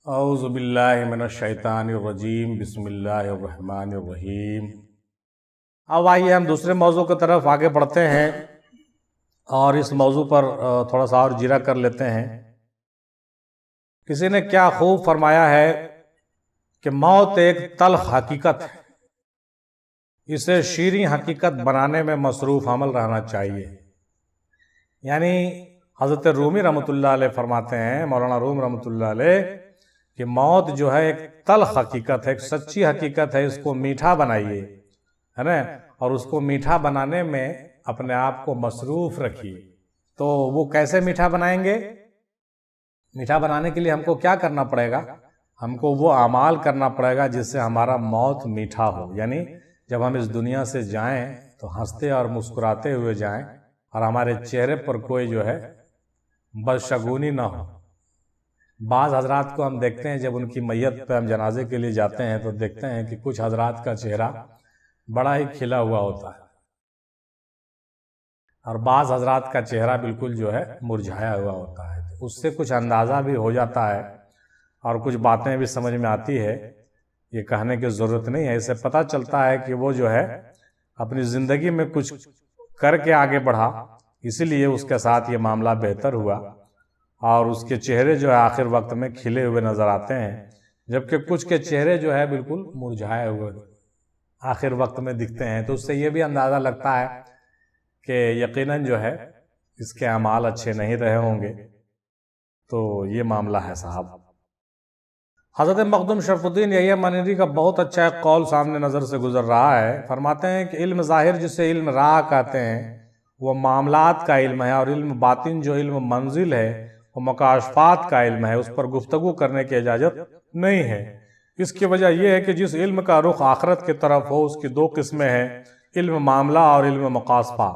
اعوذ باللہ من الشیطان الرجیم بسم اللہ الرحمن الرحیم۔ اب آئیے ہم دوسرے موضوع کی طرف آگے بڑھتے ہیں اور اس موضوع پر تھوڑا سا اور جیرا کر لیتے ہیں۔ کسی نے کیا خوب فرمایا ہے کہ موت ایک تلخ حقیقت ہے، اسے شیریں حقیقت بنانے میں مصروف عمل رہنا چاہیے۔ یعنی حضرت رومی رحمۃ اللہ علیہ فرماتے ہیں، مولانا روم رحمۃ اللہ علیہ، کہ موت جو ہے ایک تلخ حقیقت ہے، ایک سچی حقیقت ہے، اس کو میٹھا بنائیے، ہے نا، اور اس کو میٹھا بنانے میں اپنے آپ کو مصروف رکھیے۔ تو وہ کیسے میٹھا بنائیں گے؟ میٹھا بنانے کے لیے ہم کو کیا کرنا پڑے گا؟ ہم کو وہ اعمال کرنا پڑے گا جس سے ہمارا موت میٹھا ہو۔ یعنی جب ہم اس دنیا سے جائیں تو ہنستے اور مسکراتے ہوئے جائیں اور ہمارے چہرے پر کوئی جو ہے بدشگونی نہ ہو۔ بعض حضرات کو ہم دیکھتے ہیں جب ان کی میت پہ ہم جنازے کے لیے جاتے ہیں تو دیکھتے ہیں کہ کچھ حضرات کا چہرہ بڑا ہی کھلا ہوا ہوتا ہے اور بعض حضرات کا چہرہ بالکل جو ہے مرجھایا ہوا ہوتا ہے۔ اس سے کچھ اندازہ بھی ہو جاتا ہے اور کچھ باتیں بھی سمجھ میں آتی ہے، یہ کہنے کی ضرورت نہیں ہے، اسے پتہ چلتا ہے کہ وہ جو ہے اپنی زندگی میں کچھ کر کے آگے بڑھا، اسی لیے اس کے ساتھ یہ معاملہ بہتر ہوا اور اس کے چہرے جو ہے آخر وقت میں کھلے ہوئے نظر آتے ہیں، جبکہ کچھ کے چہرے جو ہے بالکل مرجھائے ہوئے آخر وقت میں دکھتے ہیں۔ تو اس سے یہ بھی اندازہ لگتا ہے کہ یقیناً جو ہے اس کے اعمال اچھے نہیں رہے ہوں گے۔ تو یہ معاملہ ہے صاحب۔ حضرت مخدوم شرف الدین یحییٰ منیری کا بہت اچھا ایک قول سامنے نظر سے گزر رہا ہے۔ فرماتے ہیں کہ علم ظاہر جسے علم راہ کہتے ہیں وہ معاملات کا علم ہے، اور علم باطن جو علم منزل ہے وہ مکاشفات کا علم ہے، اس پر گفتگو کرنے کی اجازت نہیں ہے۔ اس کی وجہ یہ ہے کہ جس علم کا رخ آخرت کی طرف ہو اس کی دو قسمیں ہیں، علم معاملہ اور علم مکاشفہ۔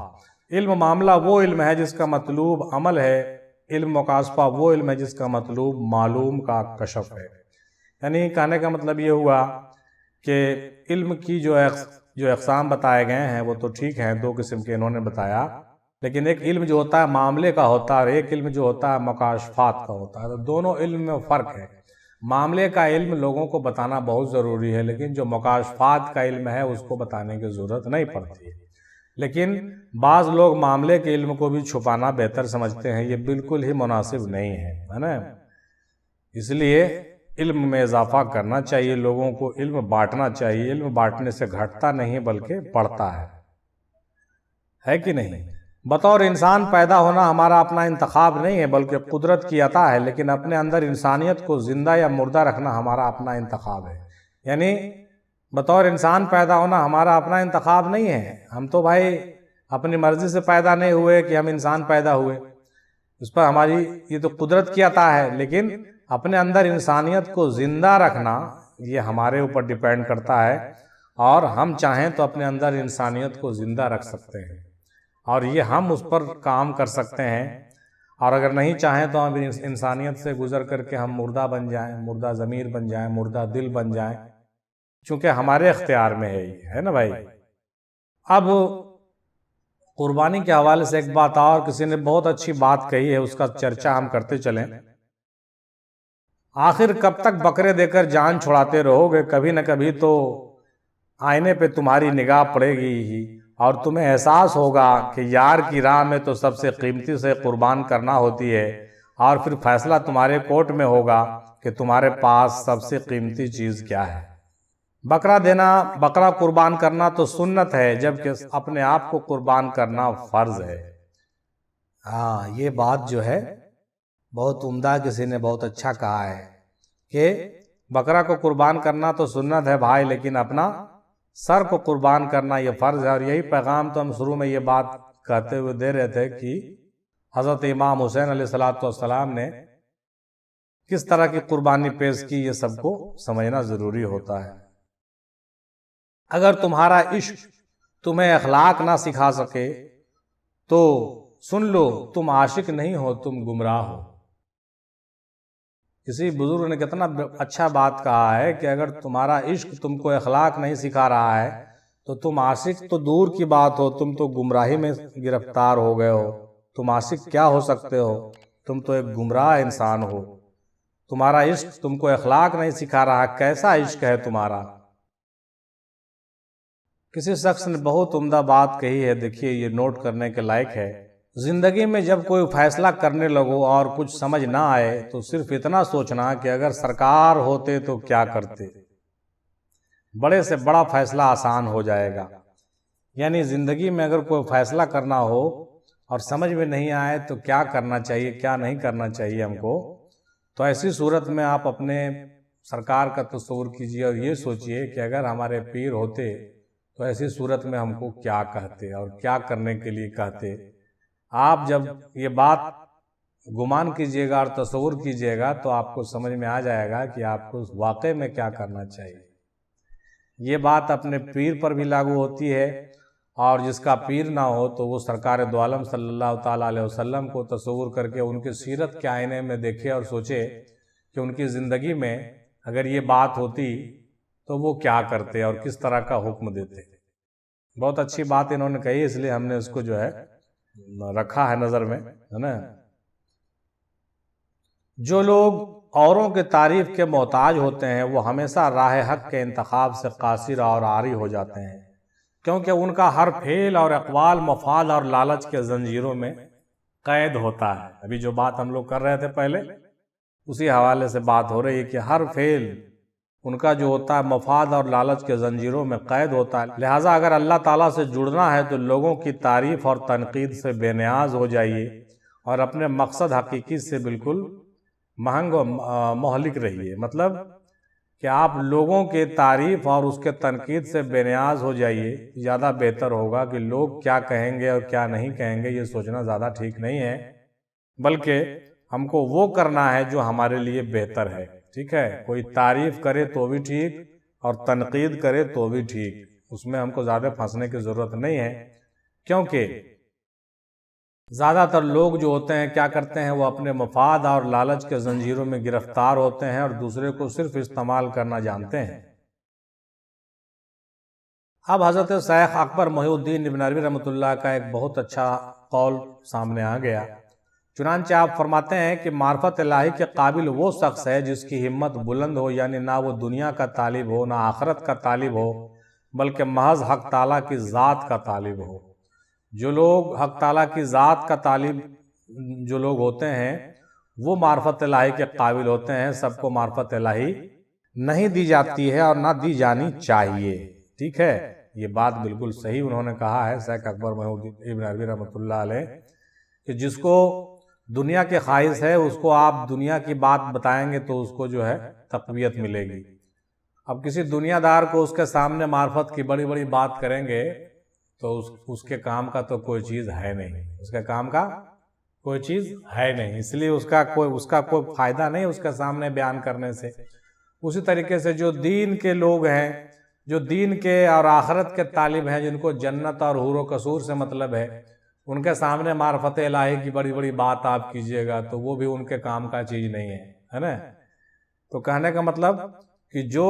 علم معاملہ وہ علم ہے جس کا مطلوب عمل ہے، علم مکاشفہ وہ علم ہے جس کا مطلوب معلوم کا کشف ہے۔ یعنی کہنے کا مطلب یہ ہوا کہ علم کی جو اقسام بتائے گئے ہیں وہ تو ٹھیک ہیں، دو قسم کے انہوں نے بتایا، لیکن ایک علم جو ہوتا ہے معاملے کا ہوتا ہے اور ایک علم جو ہوتا ہے مکاشفات کا ہوتا ہے۔ تو دونوں علم میں فرق ہے۔ معاملے کا علم لوگوں کو بتانا بہت ضروری ہے، لیکن جو مکاشفات کا علم ہے اس کو بتانے کی ضرورت نہیں پڑتی ہے۔ لیکن بعض لوگ معاملے کے علم کو بھی چھپانا بہتر سمجھتے ہیں، یہ بالکل ہی مناسب نہیں ہے نا۔ اس لیے علم میں اضافہ کرنا چاہیے، لوگوں کو علم بانٹنا چاہیے۔ علم بانٹنے سے گھٹتا نہیں بلکہ بڑھتا ہے کہ نہیں؟ بطور انسان پیدا ہونا ہمارا اپنا انتخاب نہیں ہے بلکہ قدرت کی عطا ہے، لیکن اپنے اندر انسانیت کو زندہ یا مردہ رکھنا ہمارا اپنا انتخاب ہے۔ یعنی بطور انسان پیدا ہونا ہمارا اپنا انتخاب نہیں ہے، ہم تو بھائی اپنی مرضی سے پیدا نہیں ہوئے کہ ہم انسان پیدا ہوئے، اس پر ہماری یہ تو قدرت کی عطا ہے، لیکن اپنے اندر انسانیت کو زندہ رکھنا یہ ہمارے اوپر ڈیپینڈ کرتا ہے، اور ہم چاہیں تو اپنے اندر انسانیت کو زندہ رکھ سکتے ہیں اور یہ ہم اس پر کام کر سکتے ہیں، اور اگر نہیں چاہیں تو ہم انسانیت سے گزر کر کے ہم مردہ بن جائیں، مردہ ضمیر بن جائیں، مردہ دل بن جائیں، چونکہ ہمارے اختیار میں ہے یہ، ہے نا بھائی۔ اب قربانی کے حوالے سے ایک بات اور کسی نے بہت اچھی بات کہی ہے، اس کا چرچہ ہم کرتے چلیں۔ آخر کب تک بکرے دے کر جان چھڑاتے رہو گے؟ کبھی نہ کبھی تو آئینے پہ تمہاری نگاہ پڑے گی ہی اور تمہیں احساس ہوگا کہ یار کی راہ میں تو سب سے قیمتی سے قربان کرنا ہوتی ہے، اور پھر فیصلہ تمہارے کورٹ میں ہوگا کہ تمہارے پاس سب سے قیمتی چیز کیا ہے۔ بکرا دینا، بکرا قربان کرنا تو سنت ہے، جبکہ اپنے آپ کو قربان کرنا فرض ہے۔ یہ بات جو ہے بہت عمدہ کسی نے بہت اچھا کہا ہے کہ بکرا کو قربان کرنا تو سنت ہے بھائی، لیکن اپنا سر کو قربان کرنا یہ فرض ہے۔ اور یہی پیغام تو ہم شروع میں یہ بات کہتے ہوئے دے رہے تھے کہ حضرت امام حسین علیہ السلام نے کس طرح کی قربانی پیش کی، یہ سب کو سمجھنا ضروری ہوتا ہے۔ اگر تمہارا عشق تمہیں اخلاق نہ سکھا سکے تو سن لو، تم عاشق نہیں ہو، تم گمراہ ہو۔ کسی بزرگ نے کتنا اچھا بات کہا ہے کہ اگر تمہارا عشق تم کو اخلاق نہیں سکھا رہا ہے تو تم عاشق تو دور کی بات ہو، تم تو گمراہی میں گرفتار ہو گئے ہو۔ تم عاشق کیا ہو سکتے ہو؟ تم تو ایک گمراہ انسان ہو۔ تمہارا عشق تم کو اخلاق نہیں سکھا رہا، کیسا عشق ہے تمہارا؟ کسی شخص نے بہت عمدہ بات کہی ہے، دیکھیے یہ نوٹ کرنے کے لائق ہے۔ زندگی میں جب کوئی فیصلہ کرنے لگو اور کچھ سمجھ نہ آئے تو صرف اتنا سوچنا کہ اگر سرکار ہوتے تو کیا کرتے، بڑے سے بڑا فیصلہ آسان ہو جائے گا۔ یعنی زندگی میں اگر کوئی فیصلہ کرنا ہو اور سمجھ میں نہیں آئے تو کیا کرنا چاہیے، کیا نہیں کرنا چاہیے ہم کو، تو ایسی صورت میں آپ اپنے سرکار کا تصور کیجئے اور یہ سوچئے کہ اگر ہمارے پیر ہوتے تو ایسی صورت میں ہم کو کیا کہتے اور کیا کرنے کے لیے کہتے۔ آپ جب یہ بات گمان کیجئے گا اور تصور کیجئے گا تو آپ کو سمجھ میں آ جائے گا کہ آپ کو واقع میں کیا کرنا چاہیے۔ یہ بات اپنے پیر پر بھی لاگو ہوتی ہے، اور جس کا پیر نہ ہو تو وہ سرکار دو عالم صلی اللہ تعالیٰ علیہ وسلم کو تصور کر کے ان کی سیرت کے آئینے میں دیکھے اور سوچے کہ ان کی زندگی میں اگر یہ بات ہوتی تو وہ کیا کرتے اور کس طرح کا حکم دیتے۔ بہت اچھی بات انہوں نے کہی، اس لیے ہم نے اس کو جو ہے رکھا ہے نظر میں، ہے نا۔ جو لوگ اوروں کے تعریف کے محتاج ہوتے ہیں وہ ہمیشہ راہ حق کے انتخاب سے قاصر اور عاری ہو جاتے ہیں، کیونکہ ان کا ہر فعل اور اقوال مفاد اور لالچ کے زنجیروں میں قید ہوتا ہے۔ ابھی جو بات ہم لوگ کر رہے تھے پہلے، اسی حوالے سے بات ہو رہی ہے کہ ہر فعل ان کا جو ہوتا ہے مفاد اور لالچ کے زنجیروں میں قید ہوتا ہے۔ لہٰذا اگر اللہ تعالیٰ سے جڑنا ہے تو لوگوں کی تعریف اور تنقید سے بے نیاز ہو جائیے اور اپنے مقصد حقیقی سے بالکل مہنگ و مہلک رہیے۔ مطلب کہ آپ لوگوں کے تعریف اور اس کے تنقید سے بے نیاز ہو جائیے، زیادہ بہتر ہوگا کہ لوگ کیا کہیں گے اور کیا نہیں کہیں گے یہ سوچنا زیادہ ٹھیک نہیں ہے، بلکہ ہم کو وہ کرنا ہے جو ہمارے لیے بہتر ہے۔ ٹھیک ہے، کوئی تعریف کرے تو بھی ٹھیک اور تنقید کرے تو بھی ٹھیک، اس میں ہم کو زیادہ پھنسنے کی ضرورت نہیں ہے، کیونکہ زیادہ تر لوگ جو ہوتے ہیں کیا کرتے ہیں، وہ اپنے مفاد اور لالچ کے زنجیروں میں گرفتار ہوتے ہیں اور دوسرے کو صرف استعمال کرنا جانتے ہیں۔ اب حضرت شیخ اکبر محی الدین ابن عربی رحمۃ اللہ کا ایک بہت اچھا قول سامنے آ گیا۔ چنانچہ آپ فرماتے ہیں کہ معرفت الہی کے قابل وہ شخص ہے جس کی ہمت بلند ہو، یعنی نہ وہ دنیا کا طالب ہو نہ آخرت کا طالب ہو، بلکہ محض حق تعالیٰ کی ذات کا طالب ہو۔ جو لوگ حق تعالیٰ کی ذات کا طالب جو لوگ ہوتے ہیں وہ معرفت الہی کے قابل ہوتے ہیں۔ سب کو معرفت الہی نہیں دی جاتی ہے اور نہ دی جانی چاہیے۔ ٹھیک ہے، یہ بات بالکل صحیح انہوں نے کہا ہے شیخ اکبر محی الدین ابن عربی رحمۃ اللہ علیہ، کہ جس کو دنیا کے خواہش ہے اس کو آپ دنیا کی بات بتائیں گے تو اس کو جو ہے تقویت ملے گی۔ اب کسی دنیا دار کو اس کے سامنے معرفت کی بڑی بڑی بات کریں گے تو اس کے کام کا تو کوئی چیز ہے نہیں، اس کے کام کا کوئی چیز ہے نہیں، اس لیے اس کا کوئی فائدہ نہیں اس کے سامنے بیان کرنے سے۔ اسی طریقے سے جو دین کے لوگ ہیں، جو دین کے اور آخرت کے طالب ہیں، جن کو جنت اور حور و قصور سے مطلب ہے، ان کے سامنے معرفت الہی کی بڑی بڑی بات آپ کیجئے گا تو وہ بھی ان کے کام کا چیز نہیں ہے نا۔ تو کہنے کا مطلب کہ جو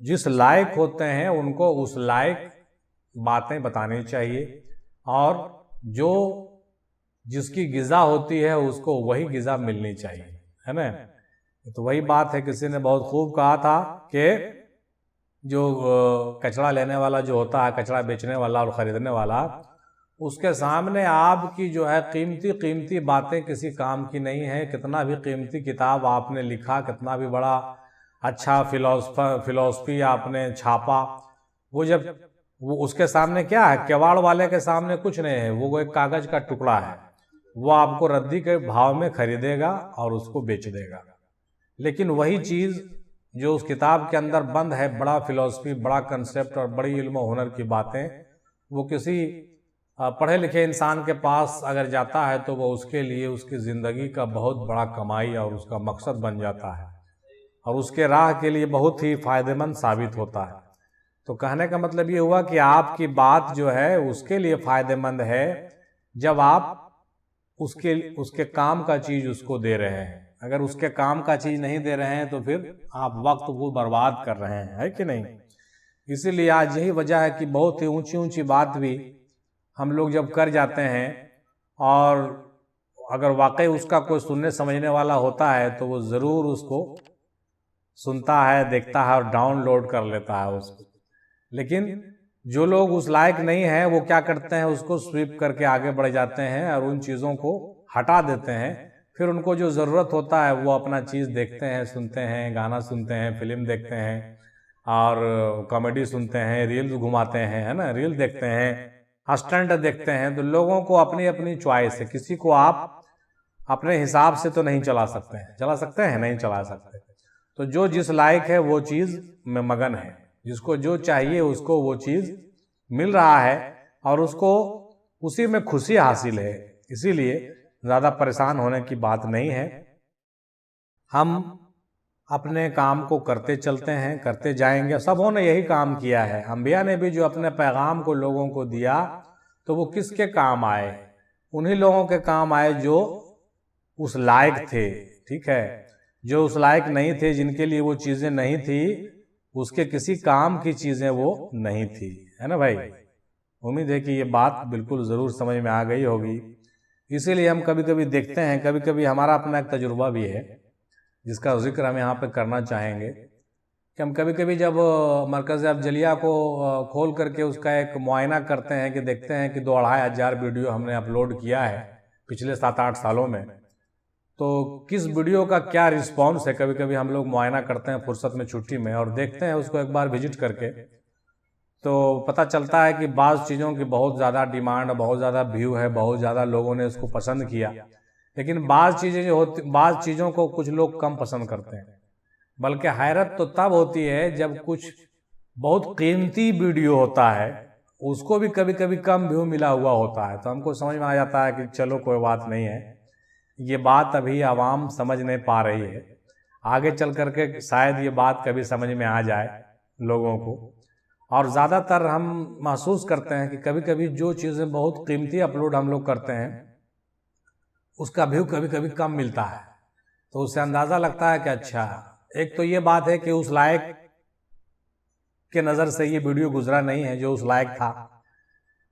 جس لائق ہوتے ہیں ان کو اس لائق باتیں بتانی چاہیے، اور جو جس کی غذا ہوتی ہے اس کو وہی غذا ملنی چاہیے، ہے نا۔ تو وہی بات ہے، کسی نے بہت خوب کہا تھا کہ جو کچڑا لینے والا جو ہوتا ہے، کچڑا بیچنے والا اور خریدنے والا، اس کے سامنے آپ کی جو ہے قیمتی باتیں کسی کام کی نہیں ہے۔ کتنا بھی قیمتی کتاب آپ نے لکھا، کتنا بھی بڑا اچھا فلسفی آپ نے چھاپا، وہ اس کے سامنے کیا ہے، کیواڑ والے کے سامنے کچھ نہیں ہے، وہ ایک کاغذ کا ٹکڑا ہے، وہ آپ کو ردی کے بھاؤ میں خریدے گا اور اس کو بیچ دے گا۔ لیکن وہی چیز جو اس کتاب کے اندر بند ہے، بڑا فلسفی، بڑا کنسپٹ اور بڑی علم و ہنر کی باتیں، وہ کسی پڑھے لکھے انسان کے پاس اگر جاتا ہے تو وہ اس کے لیے اس کی زندگی کا بہت بڑا کمائی اور اس کا مقصد بن جاتا ہے، اور اس کے راہ کے لیے بہت ہی فائدہ مند ثابت ہوتا ہے۔ تو کہنے کا مطلب یہ ہوا کہ آپ کی بات جو ہے اس کے لیے فائدہ مند ہے جب آپ اس کے کام کا چیز اس کو دے رہے ہیں۔ اگر اس کے کام کا چیز نہیں دے رہے ہیں تو پھر آپ وقت کو برباد کر رہے ہیں، ہے کہ نہیں۔ اسی لیے آج یہی وجہ ہے کہ بہت ہی اونچی بات بھی ہم لوگ جب کر جاتے ہیں اور اگر واقعی اس کا کوئی سننے سمجھنے والا ہوتا ہے تو وہ ضرور اس کو سنتا ہے، دیکھتا ہے اور ڈاؤن لوڈ کر لیتا ہے اس کو. لیکن جو لوگ اس لائق نہیں ہیں وہ کیا کرتے ہیں، اس کو سویپ کر کے آگے بڑھ جاتے ہیں اور ان چیزوں کو ہٹا دیتے ہیں. پھر ان کو جو ضرورت ہوتا ہے وہ اپنا چیز دیکھتے ہیں، سنتے ہیں، گانا سنتے ہیں، فلم دیکھتے ہیں اور کامیڈی سنتے ہیں، ریلز گھماتے ہیں، ہے نا، ریل دیکھتے ہیں، اسٹنٹ دیکھتے ہیں. تو لوگوں کو اپنی اپنی چوائس ہے، کسی کو آپ اپنے حساب سے تو نہیں چلا سکتے ہیں. چلا سکتے ہیں؟ نہیں چلا سکتے. تو جو جس لائق ہے وہ چیز میں مگن ہے، جس کو جو چاہیے اس کو وہ چیز مل رہا ہے اور اس کو اسی میں خوشی حاصل ہے. اسی لیے زیادہ پریشان ہونے کی بات نہیں ہے. ہم اپنے کام کو کرتے چلتے ہیں، کرتے جائیں گے. سبوں نے یہی کام کیا ہے. انبیاء نے بھی جو اپنے پیغام کو لوگوں کو دیا تو وہ کس کے کام آئے؟ انہی لوگوں کے کام آئے جو اس لائق تھے. ٹھیک ہے، جو اس لائق نہیں تھے، جن کے لیے وہ چیزیں نہیں تھی، اس کے کسی کام کی چیزیں وہ نہیں تھی. ہے نا بھائی؟ امید ہے کہ یہ بات بالکل ضرور سمجھ میں آ گئی ہوگی. اسی لیے ہم کبھی کبھی دیکھتے ہیں، کبھی کبھی ہمارا اپنا ایک تجربہ بھی ہے جس کا ذکر ہم یہاں پہ کرنا چاہیں گے کہ ہم کبھی کبھی جب مرکز افضلیہ کو کھول کر کے اس کا ایک معائنہ کرتے ہیں کہ دیکھتے ہیں کہ 2,500 ویڈیو ہم نے اپلوڈ کیا ہے پچھلے 7-8 سالوں میں، تو کس ویڈیو کا کیا رسپانس ہے. کبھی کبھی ہم لوگ معائنہ کرتے ہیں فرصت میں، چھٹی میں، اور دیکھتے ہیں اس کو ایک بار وزٹ کر کے، تو پتہ چلتا ہے کہ بعض چیزوں کی بہت زیادہ ڈیمانڈ، بہت زیادہ ویو ہے، بہت زیادہ لوگوں نے اس کو پسند کیا. لیکن بعض چیزوں کو کچھ لوگ کم پسند کرتے ہیں. بلکہ حیرت تو تب ہوتی ہے جب کچھ بہت قیمتی ویڈیو ہوتا ہے، اس کو بھی کبھی کبھی کم ویو ملا ہوا ہوتا ہے. تو ہم کو سمجھ میں آ جاتا ہے کہ چلو کوئی بات نہیں ہے، یہ بات ابھی عوام سمجھ نہیں پا رہی ہے. آگے چل کر کے شاید یہ بات کبھی سمجھ میں آ جائے لوگوں کو. اور زیادہ تر ہم محسوس کرتے ہیں کہ کبھی کبھی جو چیزیں بہت قیمتی اپلوڈ ہم لوگ کرتے ہیں اس کا ویو کبھی کبھی کم ملتا ہے. تو اس سے اندازہ لگتا ہے کہ اچھا، ایک تو یہ بات ہے کہ اس لائق کے نظر سے یہ ویڈیو گزرا نہیں ہے جو اس لائق تھا،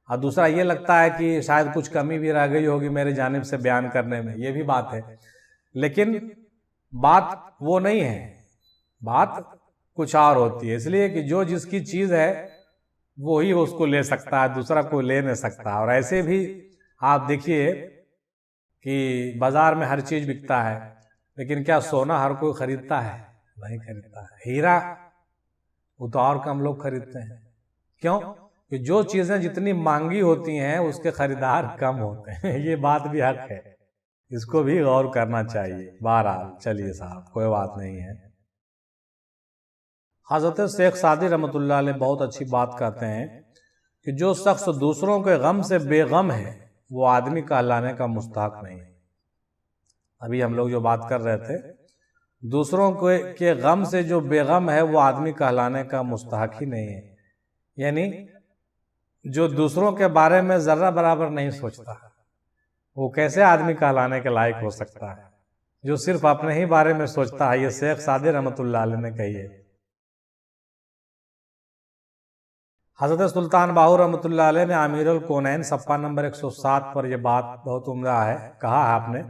اور دوسرا یہ لگتا ہے کہ شاید کچھ کمی بھی رہ گئی ہوگی میری جانب سے بیان کرنے میں. یہ بھی بات ہے. لیکن بات وہ نہیں ہے، بات کچھ اور ہوتی ہے. اس لیے کہ جو جس کی چیز ہے وہی اس کو لے سکتا ہے، دوسرا کوئی لے نہیں سکتا. اور ایسے بھی آپ دیکھیے کہ بازار میں ہر چیز بکتا ہے، لیکن کیا سونا ہر کوئی خریدتا ہے؟ نہیں خریدتا ہے. ہیرا وہ تو اور کم لوگ خریدتے ہیں. کیوں؟ کہ جو چیزیں جتنی مانگی ہوتی ہیں اس کے خریدار کم ہوتے ہیں. یہ بات بھی حق ہے، اس کو بھی غور کرنا چاہیے. بہرحال چلیے صاحب، کوئی بات نہیں ہے. حضرت شیخ سعدی رحمۃ اللہ علیہ بہت اچھی بات کہتے ہیں کہ جو شخص دوسروں کے غم سے بے غم ہے وہ آدمی کہلانے کا مستحق نہیں ہے. ابھی ہم لوگ جو بات کر رہے تھے، دوسروں کے غم سے جو بے غم ہے وہ آدمی کہلانے کا مستحق ہی نہیں ہے. یعنی جو دوسروں کے بارے میں ذرہ برابر نہیں سوچتا وہ کیسے آدمی کہلانے کے لائق ہو سکتا ہے؟ جو صرف اپنے ہی بارے میں سوچتا ہے. یہ شیخ سعدی رحمۃ اللہ علیہ نے کہی ہے. حضرت سلطان باہو رحمۃ اللہ علیہ نے امیر الکونین صفحہ نمبر 107 پر یہ بات بہت عمدہ ہے، کہا ہے آپ نے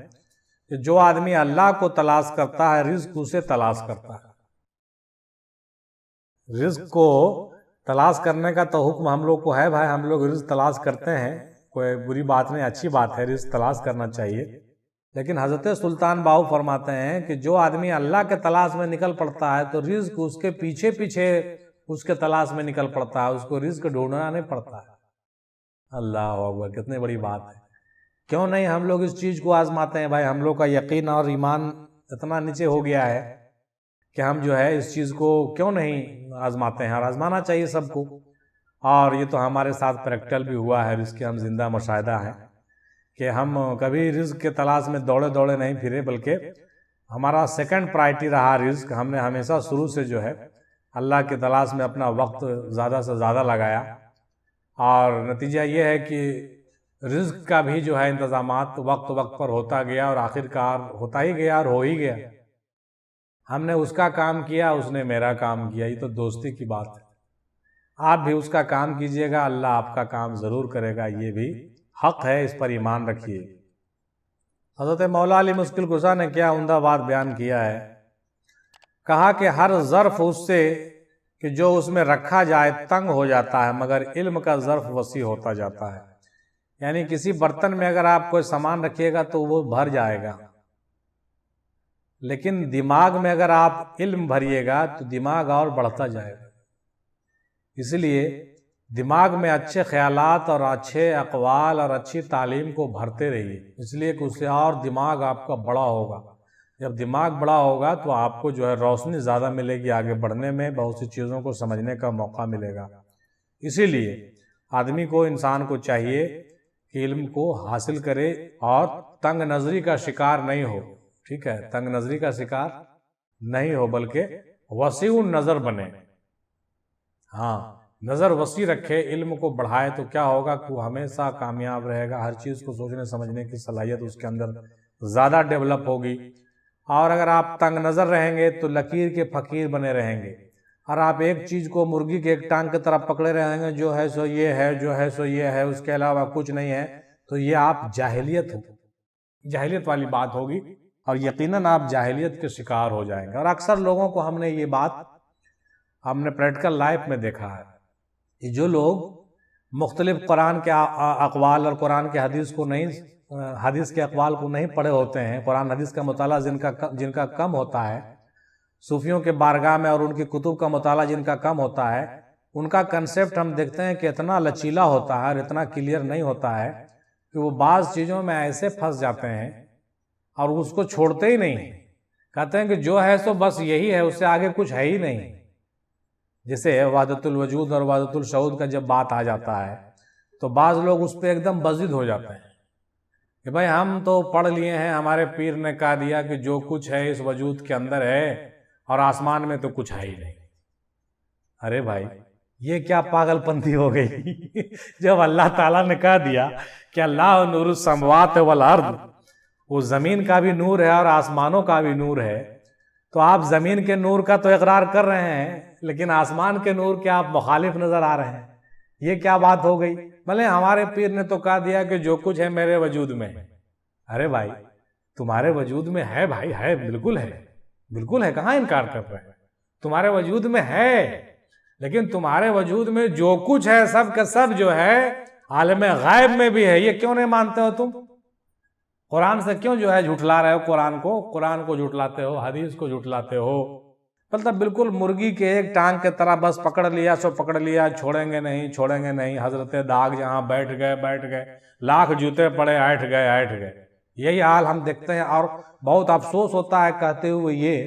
کہ جو آدمی اللہ کو تلاش کرتا ہے رزق اسے تلاش کرتا ہے. رزق کو تلاش کرنے کا تو حکم ہم لوگ کو ہے بھائی، ہم لوگ رزق تلاش کرتے ہیں، کوئی بری بات نہیں، اچھی بات ہے، رزق تلاش کرنا چاہیے. لیکن حضرت سلطان باہو فرماتے ہیں کہ جو آدمی اللہ کے تلاش میں نکل پڑتا ہے تو رزق اس کے پیچھے پیچھے اس کے تلاش میں نکل پڑتا ہے، اس کو رزق ڈھونڈنا نہیں پڑتا ہے. اللہ اکبر، کتنی بڑی بات ہے. کیوں نہیں ہم لوگ اس چیز کو آزماتے ہیں بھائی؟ ہم لوگ کا یقین اور ایمان اتنا نیچے ہو گیا ہے کہ ہم جو ہے اس چیز کو کیوں نہیں آزماتے ہیں، اور آزمانا چاہیے سب کو. اور یہ تو ہمارے ساتھ پریکٹیکل بھی ہوا ہے، رزق کے ہم زندہ مشاہدہ ہیں کہ ہم کبھی رزق کے تلاش میں دوڑے نہیں پھرے، بلکہ ہمارا سیکنڈ پرائرٹی رہا رزق. ہم نے ہمیشہ شروع سے جو ہے اللہ کے تلاش میں اپنا وقت زیادہ سے زیادہ لگایا، اور نتیجہ یہ ہے کہ رزق کا بھی جو ہے انتظامات وقت پر ہوتا گیا، اور آخر کار ہوتا ہی گیا اور ہو ہی گیا. ہم نے اس کا کام کیا، اس نے میرا کام کیا. یہ تو دوستی کی بات ہے. آپ بھی اس کا کام کیجئے گا، اللہ آپ کا کام ضرور کرے گا. یہ بھی حق ہے، اس پر ایمان رکھیے. حضرت مولا علی مشکل کشا نے کیا عمدہ بات بیان کیا ہے، کہا کہ ہر ظرف اس سے کہ جو اس میں رکھا جائے تنگ ہو جاتا ہے، مگر علم کا ظرف وسیع ہوتا جاتا ہے۔ یعنی کسی برتن میں اگر آپ کوئی سامان رکھیے گا تو وہ بھر جائے گا، لیکن دماغ میں اگر آپ علم بھریے گا تو دماغ اور بڑھتا جائے گا۔ اس لیے دماغ میں اچھے خیالات اور اچھے اقوال اور اچھی تعلیم کو بھرتے رہیے، اس لیے کہ اس سے اور دماغ آپ کا بڑا ہوگا۔ جب دماغ بڑا ہوگا تو آپ کو جو ہے روشنی زیادہ ملے گی، آگے بڑھنے میں بہت سی چیزوں کو سمجھنے کا موقع ملے گا۔ اسی لیے آدمی کو، انسان کو چاہیے کہ علم کو حاصل کرے اور تنگ نظری کا شکار نہیں ہو، ٹھیک ہے، تنگ نظری کا شکار نہیں ہو بلکہ وسیع النظر بنے۔ ہاں، نظر وسیع رکھے، علم کو بڑھائے تو کیا ہوگا کہ وہ ہمیشہ کامیاب رہے گا، ہر چیز کو سوچنے سمجھنے کی صلاحیت اس کے اندر زیادہ ڈیولپ ہوگی۔ اور اگر آپ تنگ نظر رہیں گے تو لکیر کے فقیر بنے رہیں گے، اور آپ ایک چیز کو مرغی کے ایک ٹانگ کی طرح پکڑے رہیں گے، جو ہے سو یہ ہے، جو ہے سو یہ ہے، اس کے علاوہ کچھ نہیں ہے، تو یہ آپ جاہلیت والی بات ہوگی، اور یقیناً آپ جاہلیت کے شکار ہو جائیں گے۔ اور اکثر لوگوں کو ہم نے یہ بات ہم نے پریکٹیکل لائف میں دیکھا ہے کہ جو لوگ مختلف قرآن کے اقوال اور قرآن کے حدیث کے اقوال کو نہیں پڑھے ہوتے ہیں، قرآن حدیث کا مطالعہ جن کا کم ہوتا ہے، صوفیوں کے بارگاہ میں اور ان کی کتب کا مطالعہ جن کا کم ہوتا ہے، ان کا کنسیپٹ ہم دیکھتے ہیں کہ اتنا لچیلا ہوتا ہے اور اتنا کلیئر نہیں ہوتا ہے کہ وہ بعض چیزوں میں ایسے پھنس جاتے ہیں اور اس کو چھوڑتے ہی نہیں، کہتے ہیں کہ جو ہے سو بس یہی ہے، اس سے آگے کچھ ہے ہی نہیں۔ جیسے وحدت الوجود اور وحدت الشہود کا جب بات آ جاتا ہے تو بعض لوگ اس پہ ایک دم بضد ہو جاتے ہیں کہ بھائی ہم تو پڑھ لیے ہیں، ہمارے پیر نے کہا دیا کہ جو کچھ ہے اس وجود کے اندر ہے، اور آسمان میں تو کچھ ہے ہی نہیں۔ ارے بھائی یہ کیا پاگل پنتی ہو گئی؟ جب اللہ تعالیٰ نے کہہ دیا کہ اللہ نور السماوات والارض، وہ زمین کا بھی نور ہے اور آسمانوں کا بھی نور ہے، تو آپ زمین کے نور کا تو اقرار کر رہے ہیں، لیکن آسمان کے نور کے آپ مخالف نظر آ رہے ہیں، یہ کیا بات ہو گئی؟ بھلے ہمارے پیر نے تو کہہ دیا کہ جو کچھ ہے میرے وجود میں ہے۔ ارے بھائی تمہارے وجود میں ہے، بھائی ہے، بالکل ہے، بالکل ہے، کہاں انکار کر رہے ہیں؟ تمہارے وجود میں ہے، لیکن تمہارے وجود میں جو کچھ ہے سب کا سب جو ہے عالم غائب میں بھی ہے، یہ کیوں نہیں مانتے ہو تم؟ قرآن سے کیوں جو ہے جھٹلا رہے ہو؟ قرآن کو جھٹلاتے ہو، حدیث کو جھٹلاتے ہو، مطلب بالکل مرغی کے ایک ٹانگ کے طرح بس پکڑ لیا سو پکڑ لیا، چھوڑیں گے نہیں۔ حضرت داغ جہاں بیٹھ گئے، لاکھ جوتے پڑے ایٹھ گئے، یہی حال ہم دیکھتے ہیں۔ اور بہت افسوس ہوتا ہے کہتے ہوئے یہ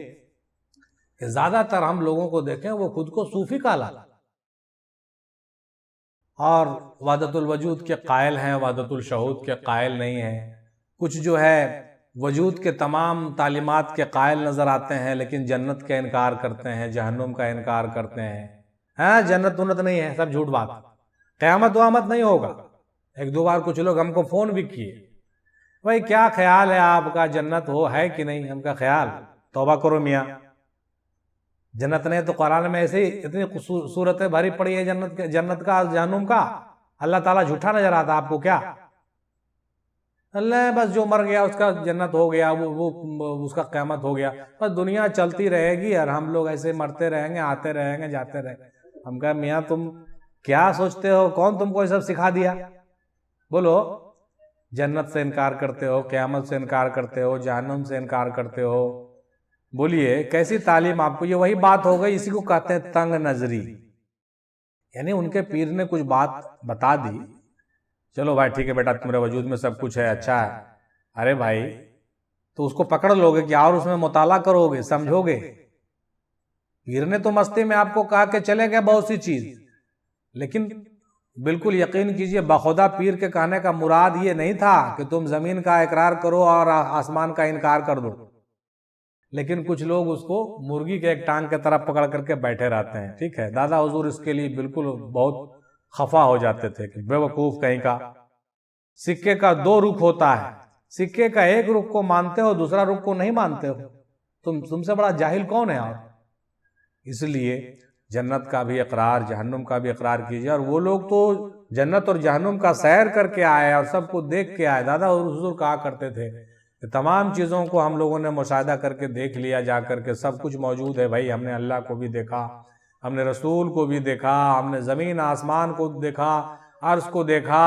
کہ زیادہ تر ہم لوگوں کو دیکھیں وہ خود کو صوفی کہلاتے اور وحدت الوجود کے قائل ہیں، وحدت الشہود کے قائل نہیں ہیں۔ کچھ جو ہے وجود کے تمام تعلیمات کے قائل نظر آتے ہیں، لیکن جنت کا انکار کرتے ہیں، جہنم کا انکار کرتے ہیں۔ ہاں جنت انت نہیں ہے، سب جھوٹ بات، قیامت وامت نہیں ہوگا۔ ایک دو بار کچھ لوگ ہم کو فون بھی کیے، بھائی کیا خیال ہے آپ کا، جنت ہو ہے کہ نہیں؟ ہم کا خیال توبہ کرو میاں، جنت نہیں تو قرآن میں ایسے ہی اتنی صورتیں بھری پڑی ہے جنت کا جہنم کا، اللہ تعالیٰ جھوٹا نظر آتا آپ کو کیا؟ اللہ بس جو مر گیا اس کا جنت ہو گیا، وہ اس کا قیامت ہو گیا، بس دنیا چلتی رہے گی اور ہم لوگ ایسے مرتے رہیں گے، آتے رہیں گے، جاتے رہیں گے۔ ہم کہا میاں تم کیا سوچتے ہو؟ کون تم کو یہ سب سکھا دیا؟ بولو، جنت سے انکار کرتے ہو، قیامت سے انکار کرتے ہو، جہنم سے انکار کرتے ہو، بولیے کیسی تعلیم آپ کو؟ یہ وہی بات ہو گئی، اسی کو کہتے ہیں تنگ نظری۔ یعنی ان کے پیر نے کچھ بات بتا دی، چلو بھائی ٹھیک ہے بیٹا تمہارے وجود میں سب کچھ ہے، اچھا ہے، ارے بھائی تو اس کو پکڑ لو گے کیا اور اس میں مطالعہ کرو گے، سمجھو گے؟ پیر نے تو مستی میں آپ کو کہا کہ چلے گئے بہت سی چیز، لیکن بالکل یقین کیجئے بخدا پیر کے کہنے کا مراد یہ نہیں تھا کہ تم زمین کا اقرار کرو اور آسمان کا انکار کر دو، لیکن کچھ لوگ اس کو مرغی کے ایک ٹانگ کے طرح پکڑ کر کے بیٹھے رہتے ہیں، ٹھیک ہے۔ دادا حضور اس کے لیے بالکل بہت خفا ہو جاتے تھے کہ بے وقوف کہیں کا، سکے کا دو رخ ہوتا ہے، سکے کا ایک رخ کو مانتے ہو، دوسرا رخ کو نہیں مانتے ہو، تم سے بڑا جاہل کون ہے؟ اور اس لیے جنت کا بھی اقرار، جہنم کا بھی اقرار کیجئے۔ اور وہ لوگ تو جنت اور جہنم کا سیر کر کے آئے اور سب کو دیکھ کے آئے۔ دادا حضور کہا کرتے تھے کہ تمام چیزوں کو ہم لوگوں نے مشاہدہ کر کے دیکھ لیا جا کر کے، سب کچھ موجود ہے بھائی. ہم نے اللہ کو بھی دیکھا، ہم نے رسول کو بھی دیکھا، ہم نے زمین آسمان کو دیکھا، عرش کو دیکھا،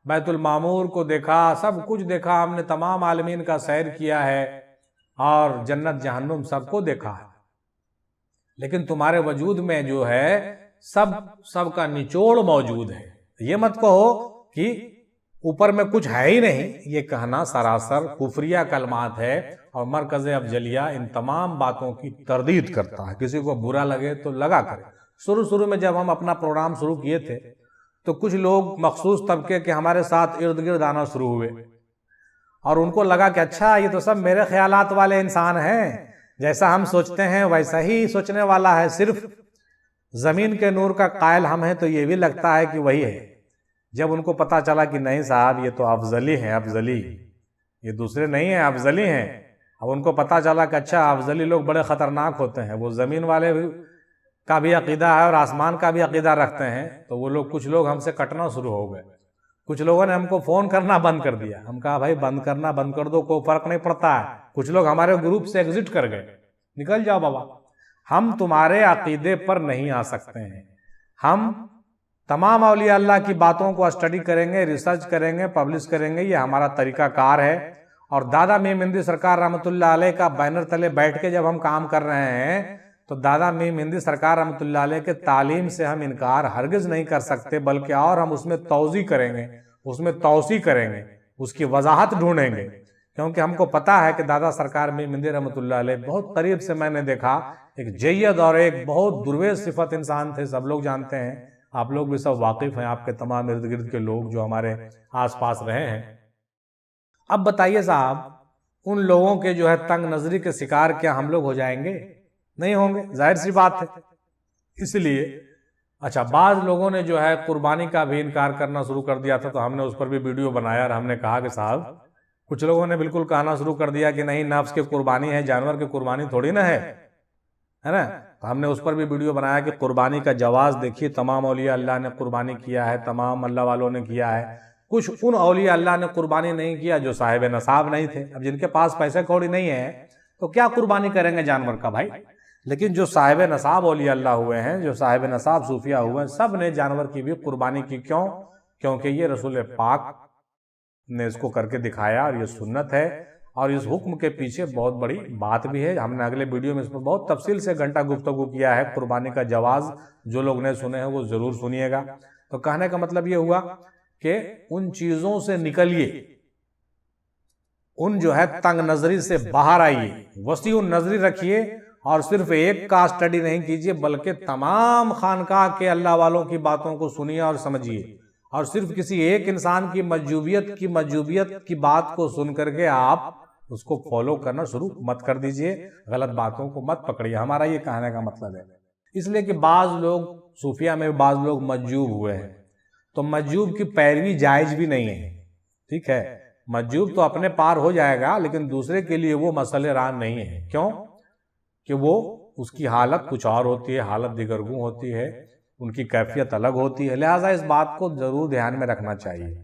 بیت المعمور کو دیکھا، سب کچھ دیکھا. ہم نے تمام عالمین کا سیر کیا ہے اور جنت جہنم سب کو دیکھا ہے. لیکن تمہارے وجود میں جو ہے سب کا نچوڑ موجود ہے. یہ مت کہو کہ اوپر میں کچھ ہے ہی نہیں. یہ کہنا سراسر کفریہ کلمات ہے، اور مرکز افضلیہ ان تمام باتوں کی تردید کرتا ہے. کسی کو برا لگے تو لگا کرے. شروع میں جب ہم اپنا پروگرام شروع کیے تھے تو کچھ لوگ مخصوص طبقے کے ہمارے ساتھ ارد گرد آنا شروع ہوئے، اور ان کو لگا کہ اچھا یہ تو سب میرے خیالات والے انسان ہیں، جیسا ہم سوچتے ہیں ویسا ہی سوچنے والا ہے، صرف زمین کے نور کا قائل ہم ہیں تو یہ بھی لگتا ہے کہ وہی ہے. جب ان کو پتا چلا کہ نہیں صاحب یہ تو افضلی ہیں، افضلی، یہ دوسرے نہیں ہیں، افضلی ہیں. اب ان کو پتا چلا کہ اچھا افضلی لوگ بڑے خطرناک ہوتے ہیں، وہ زمین والے کا بھی عقیدہ ہے اور آسمان کا بھی عقیدہ رکھتے ہیں. تو وہ لوگ، کچھ لوگ ہم سے کٹنا شروع ہو گئے. کچھ لوگوں نے ہم کو فون کرنا بند کر دیا. ہم کہا بھائی بند کرنا بند کر دو، کوئی فرق نہیں پڑتا ہے. کچھ لوگ ہمارے گروپ سے ایگزٹ کر گئے، نکل جاؤ بابا، ہم تمہارے عقیدے پر نہیں آ سکتے ہیں. ہم تمام اولیاء اللہ کی باتوں کو اسٹڈی کریں گے، ریسرچ کریں گے، پبلش کریں گے. یہ ہمارا طریقہ کار ہے. اور دادا میم ہندی سرکار رحمۃ اللہ علیہ کا بینر تلے بیٹھ کے جب ہم کام کر رہے ہیں تو دادا میم ہندی سرکار رحمۃ اللہ علیہ کے تعلیم سے ہم انکار ہرگز نہیں کر سکتے، بلکہ اور ہم اس میں توضیح کریں گے، اس میں توسیع کریں گے، اس کی وضاحت ڈھونڈیں گے. کیونکہ ہم کو پتا ہے کہ دادا سرکار میم ہندی رحمۃ اللہ علیہ بہت قریب سے میں نے دیکھا، ایک جید اور ایک بہت درویش صفت انسان تھے. سب لوگ جانتے ہیں، آپ لوگ بھی سب واقف ہیں، آپ کے تمام ارد گرد کے لوگ جو ہمارے آس پاس رہے ہیں. اب بتائیے صاحب، ان لوگوں کے جو ہے تنگ نظری کے شکار کیا ہم لوگ ہو جائیں گے؟ نہیں ہوں گے، ظاہر سی بات ہے. اس لیے اچھا، بعض لوگوں نے جو ہے قربانی کا بھی انکار کرنا شروع کر دیا تھا، تو ہم نے اس پر بھی ویڈیو بنایا اور ہم نے کہا کہ صاحب، کچھ لوگوں نے بالکل کہنا شروع کر دیا کہ نہیں، نفس کی قربانی ہے، جانور کی قربانی تھوڑی نہ ہے نا. تو ہم نے اس پر بھی ویڈیو بنایا کہ قربانی کا جواز دیکھیے، تمام اولیاء اللہ نے قربانی کیا ہے، تمام اللہ والوں نے کیا ہے. کچھ ان اولیاء اللہ نے قربانی نہیں کیا جو صاحب نصاب نہیں تھے. اب جن کے پاس پیسے کوڑی نہیں ہے تو کیا قربانی کریں گے جانور کا بھائی؟ لیکن جو صاحب نصاب اولیاء اللہ ہوئے ہیں، جو صاحب نصاب صوفیہ ہوئے ہیں، سب نے جانور کی بھی قربانی کی. کیوں؟ کیونکہ یہ رسول پاک نے اس کو کر کے دکھایا اور یہ سنت ہے، اور اس حکم کے پیچھے بہت بڑی بات بھی ہے. ہم نے اگلے ویڈیو میں اس پر بہت تفصیل سے گھنٹہ گفتگو کیا ہے. قربانی کا جواز جو لوگ نے سنے ہیں وہ ضرور سنیے گا. تو کہنے کا مطلب یہ ہوا کہ ان چیزوں سے نکلیے، ان جو ہے تنگ نظری سے باہر آئیے، وسیع نظری رکھیے، اور صرف ایک کا اسٹڈی نہیں کیجیے بلکہ تمام خانقاہ کے اللہ والوں کی باتوں کو سنیے اور سمجھیے. اور صرف کسی ایک انسان کی مجوبیت کی بات کو سن کر کے آپ اس کو فالو کرنا شروع مت کر دیجئے، غلط باتوں کو مت پکڑیے. ہمارا یہ کہنے کا مطلب ہے. اس لیے کہ بعض لوگ صوفیہ میں بعض لوگ مجوب ہوئے ہیں، تو مجوب کی پیروی جائز بھی نہیں ہے. ٹھیک ہے، مجوب تو اپنے پار ہو جائے گا، لیکن دوسرے کے لیے وہ مسئلہ ران نہیں ہے. کیوں؟ کہ وہ اس کی حالت کچھ اور ہوتی ہے، حالت دیگرگوں ہوتی ہے، ان کی کیفیت الگ ہوتی ہے. لہٰذا اس بات کو ضرور دھیان میں رکھنا چاہیے.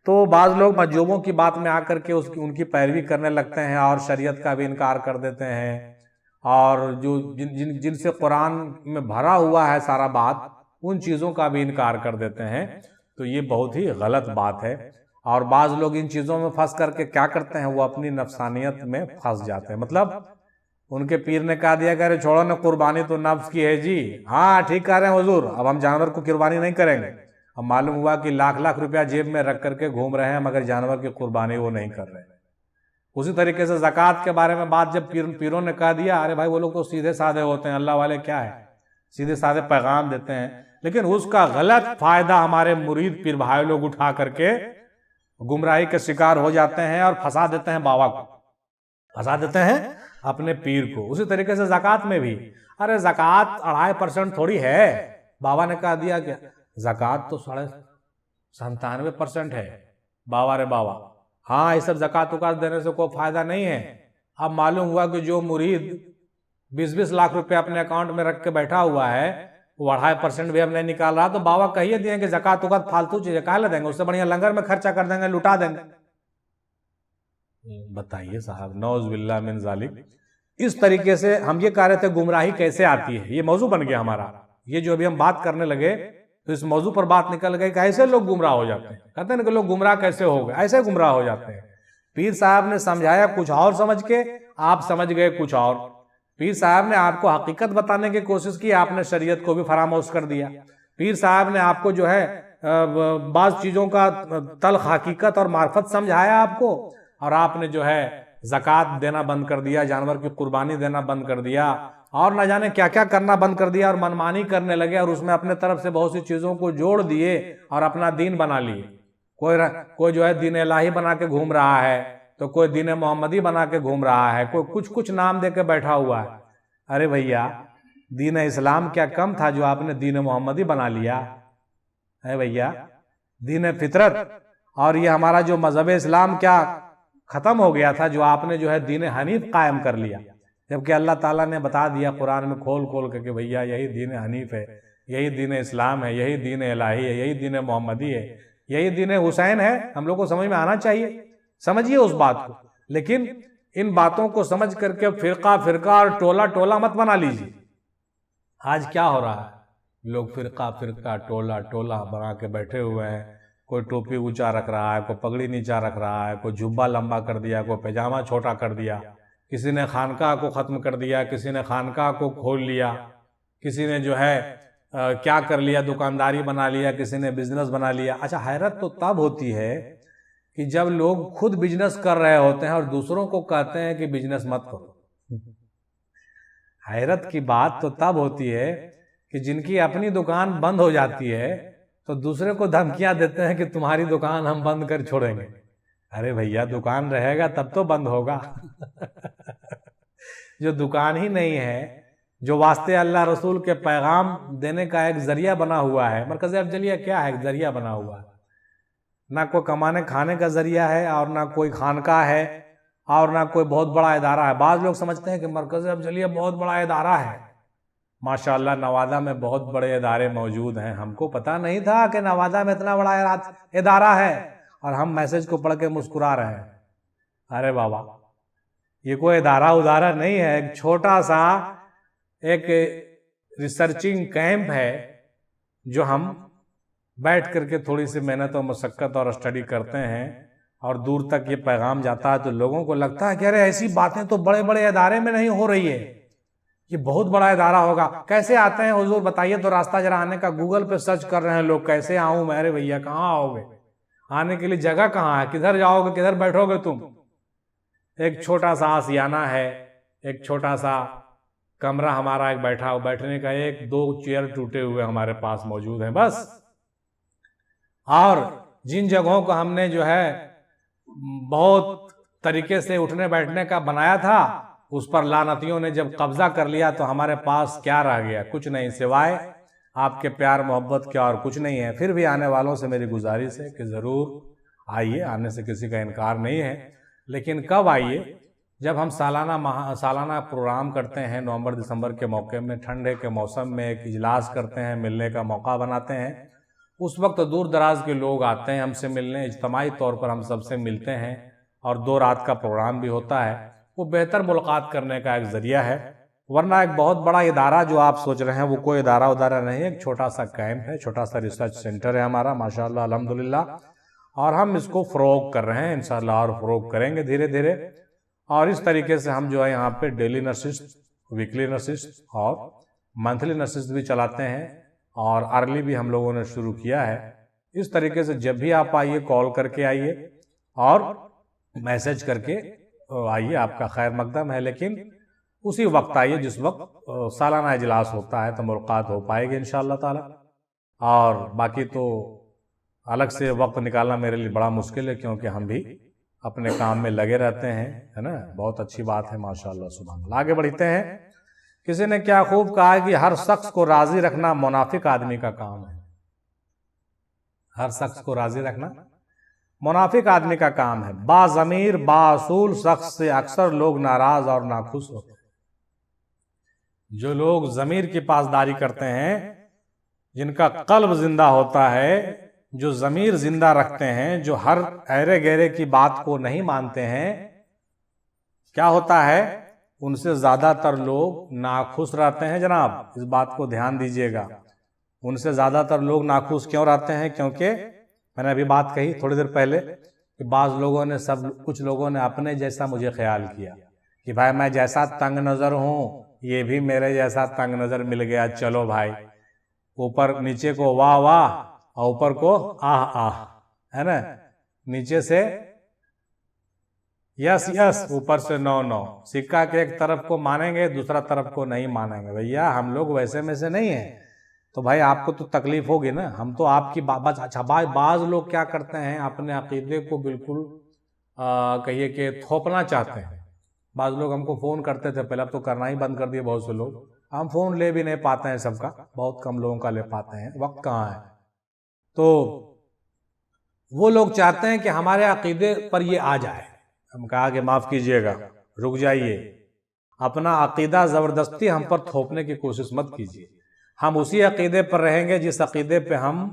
تو بعض لوگ مجوبوں کی بات میں آ کر کے ان کی پیروی کرنے لگتے ہیں اور شریعت کا بھی انکار کر دیتے ہیں، اور جو جن سے قرآن میں بھرا ہوا ہے سارا بات، ان چیزوں کا بھی انکار کر دیتے ہیں. تو یہ بہت ہی غلط بات ہے. اور بعض لوگ ان چیزوں میں پھنس کر کے کیا کرتے ہیں، وہ اپنی نفسانیت میں پھنس جاتے ہیں. مطلب ان کے پیر نے کہا دیا کہ چھوڑو نا، قربانی تو نفس کی ہے جی. ہاں ٹھیک کہہ رہے ہیں حضور، اب ہم جانور کو قربانی نہیں کریں گے. اب معلوم ہوا کہ لاکھ روپیہ جیب میں رکھ کر کے گھوم رہے ہیں، مگر جانور کی قربانی وہ نہیں کر رہے. اسی طریقے سے زکوٰۃ کے بارے میں بات جب پیروں نے کہا دیا، ارے بھائی وہ لوگ تو سیدھے سادھے ہوتے ہیں، اللہ والے کیا ہے، سیدھے سادھے پیغام دیتے ہیں، لیکن اس کا غلط فائدہ ہمارے مرید پیر بھائی لوگ اٹھا کر کے گمراہی کے شکار ہو جاتے ہیں اور پھنسا دیتے ہیں بابا کو، پھنسا دیتے ہیں اپنے پیر کو. اسی طریقے سے زکوٰۃ میں بھی، ارے زکوٰۃ 2.5% تھوڑی ہے. بابا نے کہا دیا کہ زکوٰۃ تو 97% ہے. بابا رے بابا، ہاں یہ سب زکوٰۃ وکات دینے سے کوئی فائدہ نہیں ہے. اب معلوم ہوا کہ جو مرید 20 لاکھ روپے اپنے اکاؤنٹ میں رکھ کے بیٹھا ہوا ہے، وہ 2.5% بھی ہم نہیں نکال رہا. تو بابا کہیے دیے کہ زکوٰۃ وکات فالتو چیزیں کہاں لے دیں گے، اس سے بڑھیا لنگر میں خرچہ کر دیں گے، لٹا دیں گے. بتائیے صاحب، نعوذ باللہ من ذالک۔ اس طریقے سے ہم یہ کہہ رہے تھے گمراہی کیسے آتی ہے، یہ موضوع بن گیا ہمارا۔ یہ جو ابھی ہم بات کرنے لگے تو اس موضوع پر بات نکل گئی کہ ایسے لوگ گمراہ ہو جاتے ہیں۔ کہتے ہیں نا کہ لوگ گمراہ کیسے ہو گئے، ایسے گمراہ ہو جاتے ہیں۔ پیر صاحب نے سمجھایا کچھ اور سمجھ کے، آپ سمجھ گئے کچھ اور۔ پیر صاحب نے آپ کو حقیقت بتانے کی کوشش کی، آپ نے شریعت کو بھی فراموش کر دیا۔ پیر صاحب نے آپ کو جو ہے بعض چیزوں کا تلخ حقیقت اور معرفت سمجھایا آپ کو، اور آپ نے جو ہے زکوٰۃ دینا بند کر دیا، جانور کی قربانی دینا بند کر دیا، اور نہ جانے کیا کیا کرنا بند کر دیا، اور منمانی کرنے لگے، اور اس میں اپنے طرف سے بہت سی چیزوں کو جوڑ دیے اور اپنا دین بنا لیے۔ کوئی جو ہے دین الہی بنا کے گھوم رہا ہے، تو کوئی دین محمدی بنا کے گھوم رہا ہے، کوئی کچھ نام دے کے بیٹھا ہوا ہے۔ ارے بھیا، دین اسلام کیا کم تھا جو آپ نے دین محمدی بنا لیا ہے؟ بھیا، دین فطرت اور یہ ہمارا جو مذہب اسلام کیا ختم ہو گیا تھا جو آپ نے جو ہے دین حنیف قائم کر لیا، جبکہ اللہ تعالیٰ نے بتا دیا قرآن میں کھول کھول کے کہ بھیا یہی دین حنیف ہے، یہی دین اسلام ہے، یہی دین الہی ہے، یہی دین محمدی ہے، یہی دین حسین ہے۔ ہم لوگ کو سمجھ میں آنا چاہیے، سمجھیے اس بات کو، لیکن ان باتوں کو سمجھ کر کے فرقہ فرقہ اور ٹولہ ٹولہ مت بنا لیجیے۔ آج کیا ہو رہا ہے، لوگ فرقہ فرقہ ٹولہ ٹولہ بنا کے بیٹھے ہوئے ہیں۔ کوئی ٹوپی اونچا رکھ رہا ہے، کوئی پگڑی نیچا رکھ رہا ہے، کوئی جبہ لمبا کر دیا، کوئی پیجامہ چھوٹا کر دیا، کسی نے خانقاہ کو ختم کر دیا، کسی نے خانقاہ کو کھول لیا، کسی نے جو ہے کیا کر لیا، دکانداری بنا لیا، کسی نے بزنس بنا لیا۔ اچھا، حیرت تو تب ہوتی ہے کہ جب لوگ خود بزنس کر رہے ہوتے ہیں اور دوسروں کو کہتے ہیں کہ بزنس مت کرو۔ حیرت کی بات تو تب ہوتی ہے کہ جن کی اپنی دکان بند ہو جاتی ہے تو دوسرے کو دھمکیاں دیتے ہیں کہ تمہاری دکان ہم بند کر چھوڑیں گے۔ ارے بھیا، دکان رہے گا تب تو بند ہوگا۔ جو دکان ہی نہیں ہے، جو واسطے اللہ رسول کے پیغام دینے کا ایک ذریعہ بنا ہوا ہے، مرکز افضلیہ کیا ہے؟ ایک ذریعہ بنا ہوا ہے۔ نہ کوئی کمانے کھانے کا ذریعہ ہے، اور نہ کوئی خانقاہ ہے، اور نہ کوئی بہت بڑا ادارہ ہے۔ بعض لوگ سمجھتے ہیں کہ مرکز افضلیہ بہت بڑا ادارہ ہے۔ ماشاءاللہ نوادہ میں بہت بڑے ادارے موجود ہیں، ہم کو پتہ نہیں تھا کہ نوادہ میں اتنا بڑا ادارہ ہے، اور ہم میسج کو پڑھ کے مسکرا رہے ہیں۔ ارے بابا، یہ کوئی ادارہ نہیں ہے، ایک چھوٹا سا ایک ریسرچنگ کیمپ ہے جو ہم بیٹھ کر کے تھوڑی سی محنت اور مشقت اور اسٹڈی کرتے ہیں، اور دور تک یہ پیغام جاتا ہے تو لوگوں کو لگتا ہے کہ ارے ایسی باتیں تو بڑے بڑے ادارے میں نہیں ہو رہی ہے، یہ بہت بڑا ادارہ ہوگا۔ کیسے آتے ہیں حضور بتائیے تو، راستہ ذرا آنے کا گوگل پہ سرچ کر رہے ہیں لوگ، کیسے آؤں میں؟ ارے بھیا، کہاں آؤ گے؟ آنے کے لیے جگہ کہاں ہے؟ کدھر جاؤ گے؟ کدھر بیٹھو گے تم؟ ایک چھوٹا سا آسیانہ ہے، ایک چھوٹا سا کمرہ ہمارا ایک بیٹھنے کا، ایک دو چیئر ٹوٹے ہوئے ہمارے پاس موجود ہیں بس۔ اور جن جگہوں کو ہم نے جو ہے بہت طریقے سے اٹھنے بیٹھنے کا بنایا تھا، اس پر لعنتیوں نے جب قبضہ کر لیا تو ہمارے پاس کیا رہ گیا؟ کچھ نہیں، سوائے آپ کے پیار محبت کے اور کچھ نہیں ہے۔ پھر بھی آنے والوں سے میری گزارش ہے کہ ضرور آئیے، آنے سے کسی کا انکار نہیں ہے، لیکن کب آئیے؟ جب ہم سالانہ پروگرام کرتے ہیں نومبر دسمبر کے موقع میں، ٹھنڈے کے موسم میں ایک اجلاس کرتے ہیں، ملنے کا موقع بناتے ہیں۔ اس وقت دور دراز کے لوگ آتے ہیں ہم سے ملنے، اجتماعی طور پر ہم سب سے ملتے ہیں، اور 2 رات کا پروگرام بھی ہوتا ہے۔ وہ بہتر ملاقات کرنے کا ایک ذریعہ ہے، ورنہ ایک بہت بڑا ادارہ جو آپ سوچ رہے ہیں وہ کوئی ادارہ نہیں ہے، ایک چھوٹا سا کیمپ ہے، چھوٹا سا ریسرچ سینٹر ہے ہمارا، ماشاءاللہ الحمدللہ، اور ہم اس کو فروغ کر رہے ہیں، انشاءاللہ اور فروغ کریں گے دھیرے دھیرے۔ اور اس طریقے سے ہم جو ہے یہاں پہ ڈیلی نشست، ویکلی نشست اور منتھلی نشست بھی چلاتے ہیں، اور ارلی بھی ہم لوگوں نے شروع کیا ہے۔ اس طریقے سے جب بھی آپ آئیے، کال کر کے آئیے اور میسج کر کے آئیے، آپ کا خیر مقدم ہے، لیکن اسی وقت آئیے جس وقت سالانہ اجلاس ہوتا ہے تو ملاقات ہو پائے گی انشاءاللہ تعالی۔ اور باقی تو الگ سے وقت نکالنا میرے لیے بڑا مشکل ہے، کیونکہ ہم بھی اپنے کام میں لگے رہتے ہیں، ہے نا۔ بہت اچھی بات ہے ماشاءاللہ، سبحان اللہ۔ آگے بڑھتے ہیں۔ کسی نے کیا خوب کہا ہے کہ ہر شخص کو راضی رکھنا منافق آدمی کا کام ہے۔ ہر شخص کو راضی رکھنا منافق آدمی کا کام ہے۔ باضمیر باصول شخص سے اکثر لوگ ناراض اور ناخوش ہوتے ہیں۔ جو لوگ ضمیر کی پاسداری کرتے ہیں، جن کا قلب زندہ ہوتا ہے، جو ضمیر زندہ رکھتے ہیں، جو ہر ایرے گیرے کی بات کو نہیں مانتے ہیں، کیا ہوتا ہے ان سے زیادہ تر لوگ ناخوش رہتے ہیں جناب، اس بات کو دھیان دیجئے گا۔ ان سے زیادہ تر لوگ ناخوش کیوں رہتے ہیں؟ کیونکہ میں نے ابھی بات کہی تھوڑی دیر پہلے کہ بعض لوگوں نے کچھ لوگوں نے اپنے جیسا مجھے خیال کیا کہ بھائی میں جیسا تنگ نظر ہوں یہ بھی میرے جیسا تنگ نظر مل گیا، چلو بھائی اوپر نیچے کو واہ واہ اور اوپر کو آہ آہ، ہے نا، نیچے سے یس یس اوپر سے نو نو، سکہ کے ایک طرف کو مانیں گے دوسرا طرف کو نہیں مانیں گے۔ بھیا ہم لوگ ویسے میں سے نہیں ہیں، تو بھائی آپ کو تو تکلیف ہوگی نا، ہم تو آپ کی بات۔ اچھا بعض لوگ کیا کرتے ہیں اپنے عقیدے کو بالکل کہیے کہ تھوپنا چاہتے ہیں۔ بعض لوگ ہم کو فون کرتے تھے پہلے، اب تو کرنا ہی بند کر دیے بہت سے لوگ، ہم فون لے بھی نہیں پاتے ہیں سب کا، بہت کم لوگوں کا لے پاتے ہیں، وقت کہاں ہے۔ تو وہ لوگ چاہتے ہیں کہ ہمارے عقیدے پر یہ آ جائے، ہم کہا کہ معاف کیجئے گا، رک جائیے، اپنا عقیدہ زبردستی ہم پر تھوپنے کی کوشش مت کیجیے۔ ہم اسی عقیدے پر رہیں گے جس عقیدے پہ ہم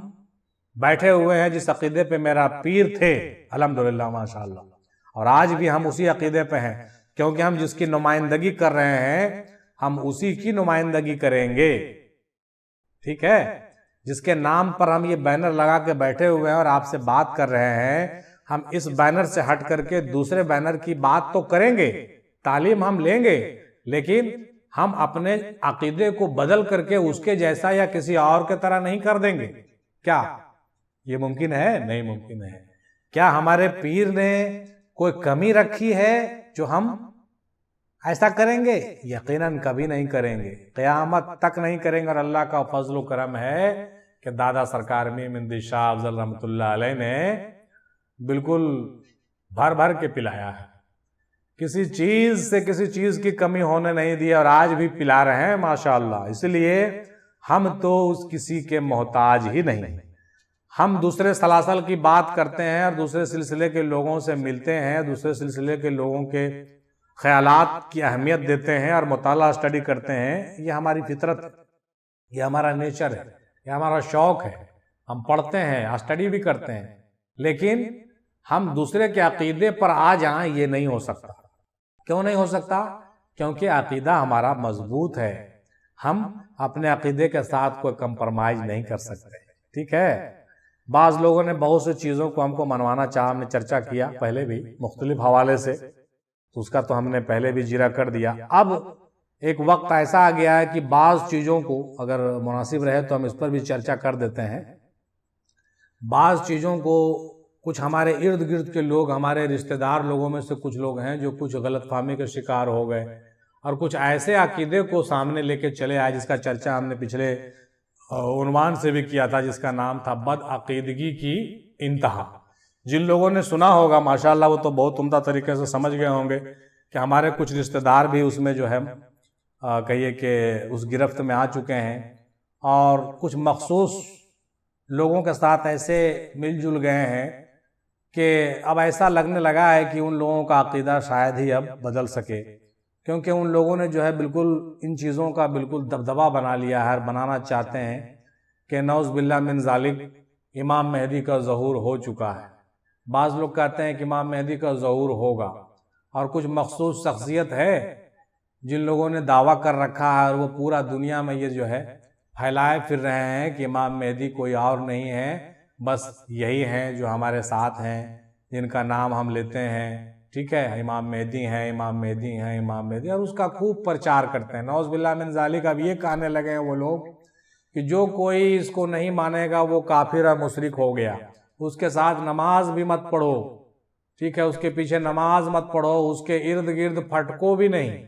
بیٹھے ہوئے ہیں، جس عقیدے پہ میرا پیر تھے الحمدللہ ماشاءاللہ، اور آج بھی ہم اسی عقیدے پہ ہیں، کیونکہ ہم جس کی نمائندگی کر رہے ہیں ہم اسی کی نمائندگی کریں گے، ٹھیک ہے؟ جس کے نام پر ہم یہ بینر لگا کے بیٹھے ہوئے ہیں اور آپ سے بات کر رہے ہیں، ہم اس بینر سے ہٹ کر کے دوسرے بینر کی بات تو کریں گے، تعلیم ہم لیں گے، لیکن ہم اپنے عقیدے کو بدل کر کے اس کے جیسا یا کسی اور کے طرح نہیں کر دیں گے۔ کیا یہ ممکن ہے؟ نہیں ممکن ہے۔ کیا ہمارے پیر نے کوئی کمی رکھی ہے جو ہم ایسا کریں گے؟ یقیناً کبھی نہیں کریں گے، قیامت تک نہیں کریں گے۔ اور اللہ کا فضل و کرم ہے کہ دادا سرکار میم احمدی شاہ افضل رحمۃ اللہ علیہ نے بالکل بھر بھر کے پلایا ہے، کسی چیز سے کسی چیز کی کمی ہونے نہیں دی، اور آج بھی پلا رہے ہیں ماشاءاللہ۔ اس لیے ہم تو اس کسی کے محتاج ہی نہیں۔ ہم دوسرے سلاسل کی بات کرتے ہیں اور دوسرے سلسلے کے لوگوں سے ملتے ہیں، دوسرے سلسلے کے لوگوں کے خیالات کی اہمیت دیتے ہیں اور مطالعہ اسٹڈی کرتے ہیں۔ یہ ہماری فطرت، یہ ہمارا نیچر ہے، یہ ہمارا شوق ہے، ہم پڑھتے ہیں، اسٹڈی بھی کرتے ہیں، لیکن ہم دوسرے کے عقیدے پر آ جائیں یہ نہیں ہو سکتا۔ کیوں نہیں ہو سکتا؟ کیونکہ عقیدہ ہمارا مضبوط ہے، ہم اپنے عقیدے کے ساتھ کوئی کمپرمائز نہیں کر سکتے، ٹھیک ہے؟ بعض لوگوں نے بہت سی چیزوں کو ہم کو منوانا چاہا، ہم نے چرچا کیا پہلے بھی مختلف حوالے سے، تو اس کا تو ہم نے پہلے بھی جیرا کر دیا۔ اب ایک وقت ایسا آ گیا ہے کہ بعض چیزوں کو اگر مناسب رہے تو ہم اس پر بھی چرچا کر دیتے ہیں۔ بعض چیزوں کو کچھ ہمارے ارد گرد کے لوگ، ہمارے رشتہ دار لوگوں میں سے کچھ لوگ ہیں جو کچھ غلط فہمی کے شکار ہو گئے، اور کچھ ایسے عقیدے کو سامنے لے کے چلے آئے جس کا چرچا ہم نے پچھلے عنوان سے بھی کیا تھا، جس کا نام تھا بد عقیدگی کی انتہا۔ جن لوگوں نے سنا ہوگا ماشاءاللہ وہ تو بہت عمدہ طریقے سے سمجھ گئے ہوں گے کہ ہمارے کچھ رشتہ دار بھی اس میں جو ہے کہیے کہ اس گرفت میں آ چکے ہیں، اور کچھ مخصوص لوگوں کے ساتھ ایسے مل جل گئے ہیں کہ اب ایسا لگنے لگا ہے کہ ان لوگوں کا عقیدہ شاید ہی اب بدل سکے، کیونکہ ان لوگوں نے جو ہے بالکل ان چیزوں کا بالکل دبدبہ بنا لیا ہے، بنانا چاہتے ہیں کہ نعوذ باللہ من ذالک امام مہدی کا ظہور ہو چکا ہے۔ بعض لوگ کہتے ہیں کہ امام مہدی کا ظہور ہوگا، اور کچھ مخصوص شخصیت ہے جن لوگوں نے دعویٰ کر رکھا ہے اور وہ پورا دنیا میں یہ جو ہے پھیلائے پھر رہے ہیں کہ امام مہدی کوئی اور نہیں ہے، بس یہی ہیں جو ہمارے ساتھ ہیں، جن کا نام ہم لیتے ہیں، ٹھیک ہے، امام مہدی ہیں، امام مہدی ہیں، امام مہدی، اور اس کا خوب پرچار کرتے ہیں۔ نعوذ باللہ من ذالک اب یہ کہنے لگے ہیں وہ لوگ کہ جو کوئی اس کو نہیں مانے گا وہ کافر اور مشرک ہو گیا، اس کے ساتھ نماز بھی مت پڑھو، ٹھیک ہے، اس کے پیچھے نماز مت پڑھو، اس کے ارد گرد پھٹکو بھی نہیں۔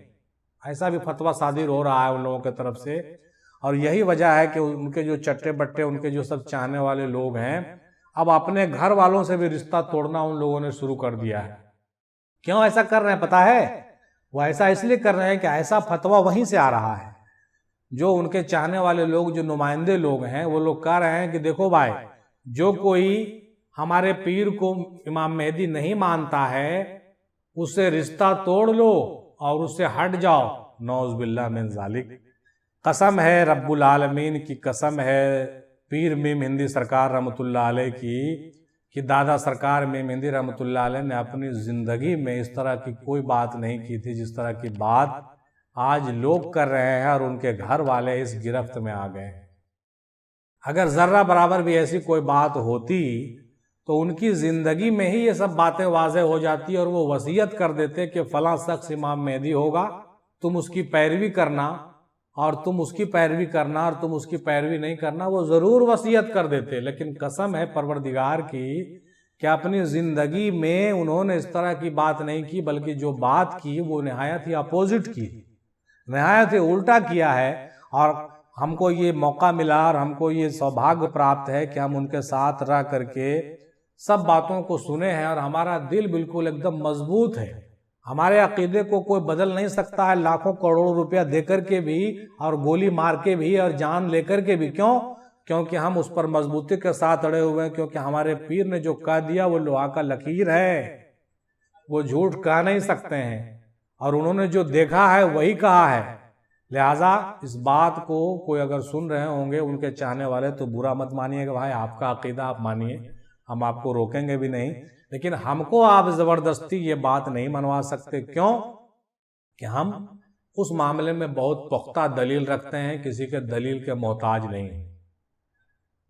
ایسا بھی فتویٰ صادر ہو رہا ہے ان لوگوں کی طرف سے، اور یہی وجہ ہے کہ ان کے جو چٹے بٹے، ان کے جو سب چاہنے والے لوگ ہیں، اب اپنے گھر والوں سے بھی رشتہ توڑنا ان لوگوں نے شروع کر دیا ہے۔ کیوں ایسا کر رہے ہیں پتہ ہے؟ وہ ایسا اس لیے کر رہے ہیں کہ ایسا فتویٰ وہیں سے آ رہا ہے۔ جو ان کے چاہنے والے لوگ، جو نمائندے لوگ ہیں، وہ لوگ کہہ رہے ہیں کہ دیکھو بھائی، جو کوئی ہمارے پیر کو امام مہدی نہیں مانتا ہے اس سے رشتہ توڑ لو اور اس سے ہٹ جاؤ۔ نعوذ باللہ من ذالک، قسم ہے رب العالمین کی قسم ہے، پیر میم ہندی سرکار رحمۃ اللہ علیہ کی، کہ دادا سرکار میر مہندی رحمۃ اللہ علیہ نے اپنی زندگی میں اس طرح کی کوئی بات نہیں کی تھی جس طرح کی بات آج لوگ کر رہے ہیں اور ان کے گھر والے اس گرفت میں آ گئے ہیں۔ اگر ذرہ برابر بھی ایسی کوئی بات ہوتی تو ان کی زندگی میں ہی یہ سب باتیں واضح ہو جاتی اور وہ وصیت کر دیتے کہ فلاں شخص امام مہدی ہوگا، تم اس کی پیروی کرنا اور تم اس کی پیروی کرنا اور تم اس کی پیروی نہیں کرنا، وہ ضرور وصیت کر دیتے۔ لیکن قسم ہے پروردگار کی کہ اپنی زندگی میں انہوں نے اس طرح کی بات نہیں کی، بلکہ جو بات کی وہ نہایت ہی اپوزٹ کی، نہایت ہی الٹا کیا ہے۔ اور ہم کو یہ موقع ملا اور ہم کو یہ سوبھاگیہ پراپت ہے کہ ہم ان کے ساتھ رہ کر کے سب باتوں کو سنے ہیں اور ہمارا دل بالکل ایک دم مضبوط ہے۔ ہمارے عقیدے کو کوئی بدل نہیں سکتا ہے، لاکھوں کروڑوں روپیہ دے کر کے بھی اور گولی مار کے بھی اور جان لے کر کے بھی۔ کیوں؟ کیونکہ ہم اس پر مضبوطی کے ساتھ اڑے ہوئے ہیں، کیونکہ ہمارے پیر نے جو کہہ دیا وہ لوہا کا لکیر ہے، وہ جھوٹ کہہ نہیں سکتے ہیں، اور انہوں نے جو دیکھا ہے وہی کہا ہے۔ لہٰذا اس بات کو کوئی اگر سن رہے ہوں گے ان کے چاہنے والے تو برا مت مانیے کہ بھائی آپ کا عقیدہ آپ مانیے، ہم آپ کو روکیں گے بھی نہیں، لیکن ہم کو آپ زبردستی یہ بات نہیں منوا سکتے۔ کیوں؟ کہ ہم اس معاملے میں بہت پختہ دلیل رکھتے ہیں، کسی کے دلیل کے محتاج نہیں۔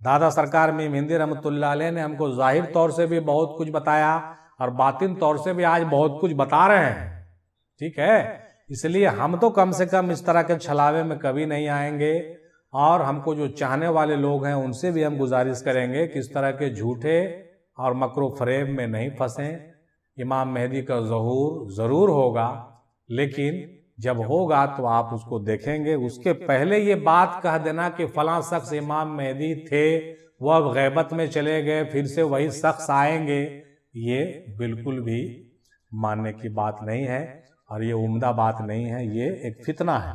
دادا سرکار میر مہندی رحمۃ اللہ علیہ نے ہم کو ظاہر طور سے بھی بہت کچھ بتایا اور باطن طور سے بھی آج بہت کچھ بتا رہے ہیں، ٹھیک ہے؟ اس لیے ہم تو کم سے کم اس طرح کے چھلاوے میں کبھی نہیں آئیں گے، اور ہم کو جو چاہنے والے لوگ ہیں ان سے بھی ہم گزارش کریں گے کہ اس طرح کے جھوٹے اور مکر و فریب میں نہیں پھنسیں۔ امام مہدی کا ظہور ضرور ہوگا، لیکن جب ہوگا تو آپ اس کو دیکھیں گے۔ اس کے پہلے یہ بات کہہ دینا کہ فلاں شخص امام مہدی تھے، وہ اب غیبت میں چلے گئے، پھر سے وہی شخص آئیں گے، یہ بالکل بھی ماننے کی بات نہیں ہے اور یہ عمدہ بات نہیں ہے، یہ ایک فتنہ ہے۔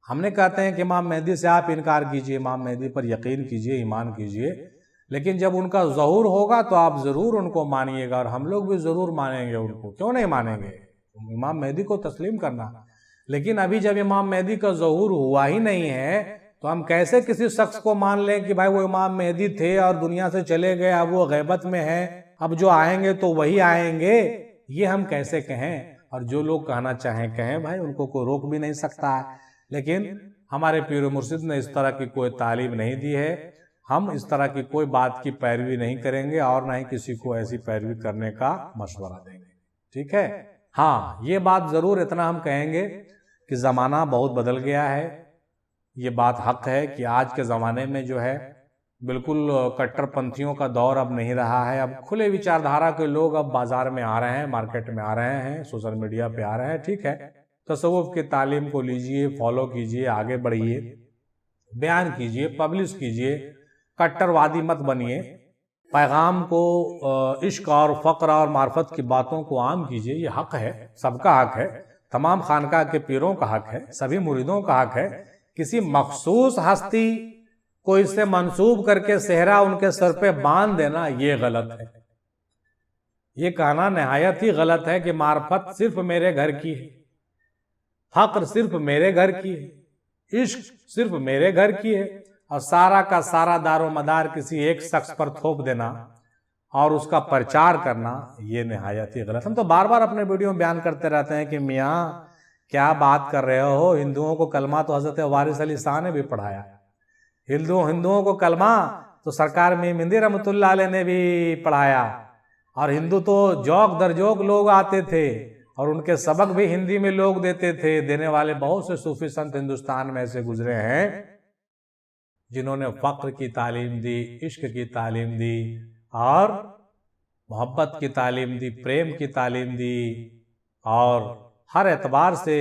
ہم نے کہتے ہیں کہ امام مہدی سے آپ انکار کیجئے، امام مہدی پر یقین کیجئے، ایمان کیجئے، لیکن جب ان کا ظہور ہوگا تو آپ ضرور ان کو مانیے گا، اور ہم لوگ بھی ضرور مانیں گے ان کو۔ کیوں نہیں مانیں گے؟ امام مہدی کو تسلیم کرنا۔ لیکن ابھی جب امام مہدی کا ظہور ہوا ہی نہیں ہے تو ہم کیسے کسی شخص کو مان لیں کہ بھائی وہ امام مہدی تھے اور دنیا سے چلے گئے، اب وہ غیبت میں ہیں، اب جو آئیں گے تو وہی آئیں گے، یہ ہم کیسے کہیں؟ اور جو لوگ کہنا چاہیں کہیں بھائی، ان کو کوئی روک بھی نہیں سکتا ہے۔ لیکن ہمارے پیر و مرشد نے اس طرح کی کوئی تعلیم نہیں دی ہے، ہم اس طرح کی کوئی بات کی پیروی نہیں کریں گے اور نہ ہی کسی کو ایسی پیروی کرنے کا مشورہ دیں گے، ٹھیک ہے؟ ہاں، یہ بات ضرور اتنا ہم کہیں گے کہ زمانہ بہت بدل گیا ہے۔ یہ بات حق ہے کہ آج کے زمانے میں جو ہے بالکل کٹر پنتھیوں کا دور اب نہیں رہا ہے، اب کھلے وچار دھارا کے لوگ اب بازار میں آ رہے ہیں، مارکیٹ میں آ رہے ہیں، سوشل میڈیا پہ آ رہے ہیں، ٹھیک ہے؟ تصوف کی تعلیم کو لیجئے، فالو کیجئے، آگے بڑھیے، بیان کیجئے، پبلش کیجئے، کٹر وادی مت بنیے، پیغام کو عشق اور فقر اور معرفت کی باتوں کو عام کیجئے، یہ حق ہے، سب کا حق ہے، تمام خانقاہ کے پیروں کا حق ہے، سبھی مریدوں کا حق ہے۔ کسی مخصوص ہستی کو اس سے منسوب کر کے صحرا ان کے سر پہ باندھ دینا یہ غلط ہے۔ یہ کہنا نہایت ہی غلط ہے کہ معرفت صرف میرے گھر کی ہے، فقر صرف میرے گھر کی ہے، عشق صرف میرے گھر کی ہے، اور سارا کا سارا دار و مدار کسی ایک شخص پر تھوپ دینا اور اس کا پرچار کرنا یہ نہایت ہی غلط۔ ہم تو بار بار اپنے ویڈیو میں بیان کرتے رہتے ہیں کہ میاں کیا بات کر رہے ہو، ہندوؤں کو کلمہ تو حضرت وارث علی شاہ نے بھی پڑھایا، ہندوؤں کو کلمہ تو سرکار میر مہندی رحمۃ اللہ علیہ نے بھی پڑھایا، اور ہندو تو جوک در جوک لوگ آتے تھے اور ان کے سبق بھی ہندی میں لوگ دیتے تھے۔ دینے والے بہت سے صوفی سنت ہندوستان میں سے گزرے ہیں جنہوں نے فقر کی تعلیم دی، عشق کی تعلیم دی، اور محبت کی تعلیم دی، پریم کی تعلیم دی، اور ہر اعتبار سے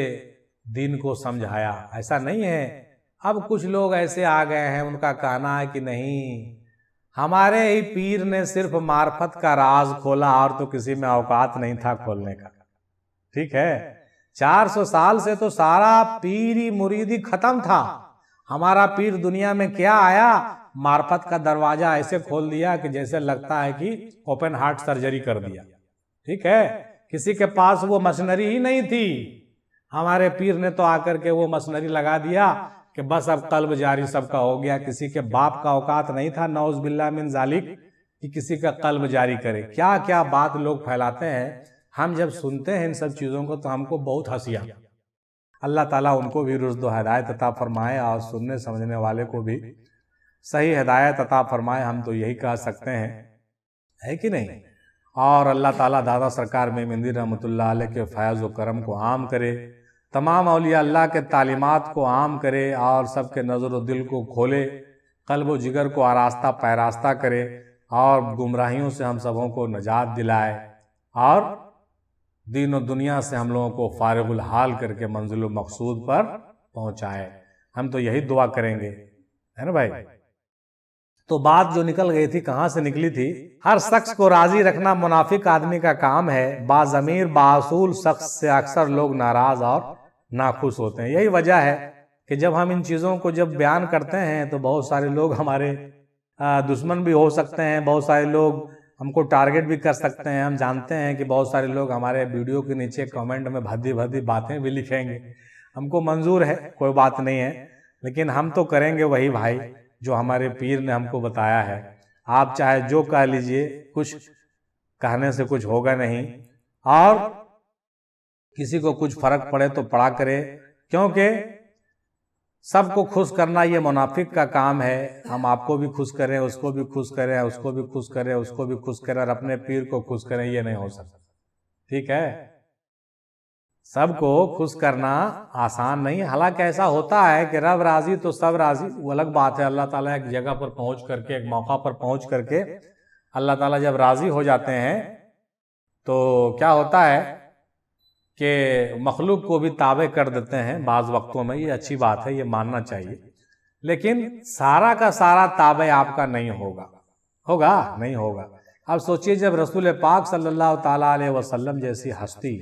دین کو سمجھایا۔ ایسا نہیں ہے اب کچھ لوگ ایسے آ گئے ہیں، ان کا کہنا ہے کہ نہیں، ہمارے ہی پیر نے صرف معرفت کا راز کھولا اور تو کسی میں اوقات نہیں تھا کھولنے کا، ٹھیک ہے؟ 400 سال سے تو سارا پیری مریدی ختم تھا، ہمارا پیر دنیا میں کیا آیا، معرفت کا دروازہ ایسے کھول دیا کہ جیسے لگتا ہے کہ اوپن ہارٹ سرجری کر دیا، ٹھیک ہے؟ کسی کے پاس وہ مشنری ہی نہیں تھی، ہمارے پیر نے تو آ کر کے وہ مشنری لگا دیا کہ بس اب قلب جاری سب کا ہو گیا۔ کسی کے باپ کا اوقات نہیں تھا، نعوذ باللہ من ذالک، کہ کسی کا قلب جاری کرے. کیا کیا بات لوگ پھیلاتے ہیں. ہم جب سنتے ہیں ان سب چیزوں کو تو ہم کو بہت ہنسی آتی. اللہ تعالیٰ ان کو بھی رشد و ہدایت عطا فرمائے اور سننے سمجھنے والے کو بھی صحیح ہدایت عطا فرمائے. ہم تو یہی کہہ سکتے ہیں، ہے کہ نہیں. اور اللہ تعالیٰ دادا سرکار میں مندر رحمۃ اللہ علیہ کے فیض و کرم کو عام کرے، تمام اولیاء اللہ کے تعلیمات کو عام کرے اور سب کے نظر و دل کو کھولے، قلب و جگر کو آراستہ پیراستہ کرے اور گمراہیوں سے ہم سبوں کو نجات دلائے اور دین و دنیا سے ہم لوگوں کو فارغ الحال کر کے منزل و مقصود پر پہنچائے. ہم تو یہی دعا کریں گے، ہے نا بھائی. تو بات جو نکل گئی تھی کہاں سے نکلی تھی؟ ہر شخص کو راضی رکھنا منافق آدمی کا کام ہے. باضمیر باصول شخص سے اکثر لوگ ناراض اور ناخوش ہوتے ہیں. یہی وجہ ہے کہ جب ہم ان چیزوں کو جب بیان کرتے ہیں تو بہت سارے لوگ ہمارے دشمن بھی ہو سکتے ہیں، بہت سارے لوگ ہم کو ٹارگٹ بھی کر سکتے ہیں. ہم جانتے ہیں کہ بہت سارے لوگ ہمارے ویڈیو کے نیچے کمنٹ میں بھدی بھدی باتیں بھی لکھیں گے. ہم کو منظور ہے، کوئی بات نہیں ہے، لیکن ہم تو کریں گے وہی بھائی جو ہمارے پیر نے ہم کو بتایا ہے. آپ چاہے جو کہہ لیجئے، کچھ کہنے سے کچھ ہوگا نہیں اور کسی کو کچھ فرق پڑے تو پڑا کرے، کیونکہ سب کو خوش کرنا یہ منافق کا کام ہے. ہم آپ کو بھی خوش کریں، اس کو بھی خوش کریں، اس کو بھی خوش کریں، اس کو بھی خوش کریں اور اپنے پیر کو خوش کریں، یہ نہیں ہو سکتا. ٹھیک ہے، سب کو خوش کرنا آسان نہیں. حالانکہ ایسا ہوتا ہے کہ رب راضی تو سب راضی، وہ الگ بات ہے. اللہ تعالیٰ ایک جگہ پر پہنچ کر کے، ایک موقع پر پہنچ کر کے اللہ تعالیٰ جب راضی ہو جاتے ہیں تو کیا ہوتا ہے کہ مخلوق کو بھی تابع کر دیتے ہیں بعض وقتوں میں. یہ اچھی بات ہے، یہ ماننا چاہیے، لیکن سارا کا سارا تابع آپ کا نہیں ہوگا. ہوگا؟ نہیں ہوگا. اب سوچئے جب رسول پاک صلی اللہ تعالیٰ علیہ وسلم جیسی ہستی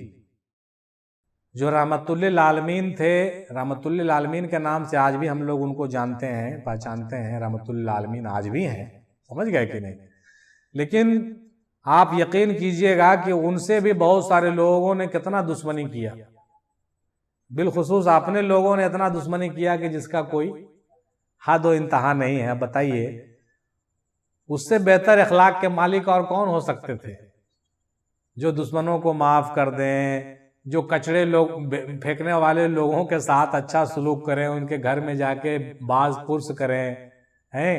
جو رحمت للعالمین تھے، رحمت للعالمین کے نام سے آج بھی ہم لوگ ان کو جانتے ہیں، پہچانتے ہیں، رحمت للعالمین آج بھی ہیں، سمجھ گئے کہ نہیں. لیکن آپ یقین کیجئے گا کہ ان سے بھی بہت سارے لوگوں نے کتنا دشمنی کیا. بالخصوص اپنے لوگوں نے اتنا دشمنی کیا کہ جس کا کوئی حد و انتہا نہیں ہے. بتائیے اس سے بہتر اخلاق کے مالک اور کون ہو سکتے تھے جو دشمنوں کو معاف کر دیں، جو کچڑے لوگ پھینکنے والے لوگوں کے ساتھ اچھا سلوک کریں، ان کے گھر میں جا کے باز پرس کریں ہیں،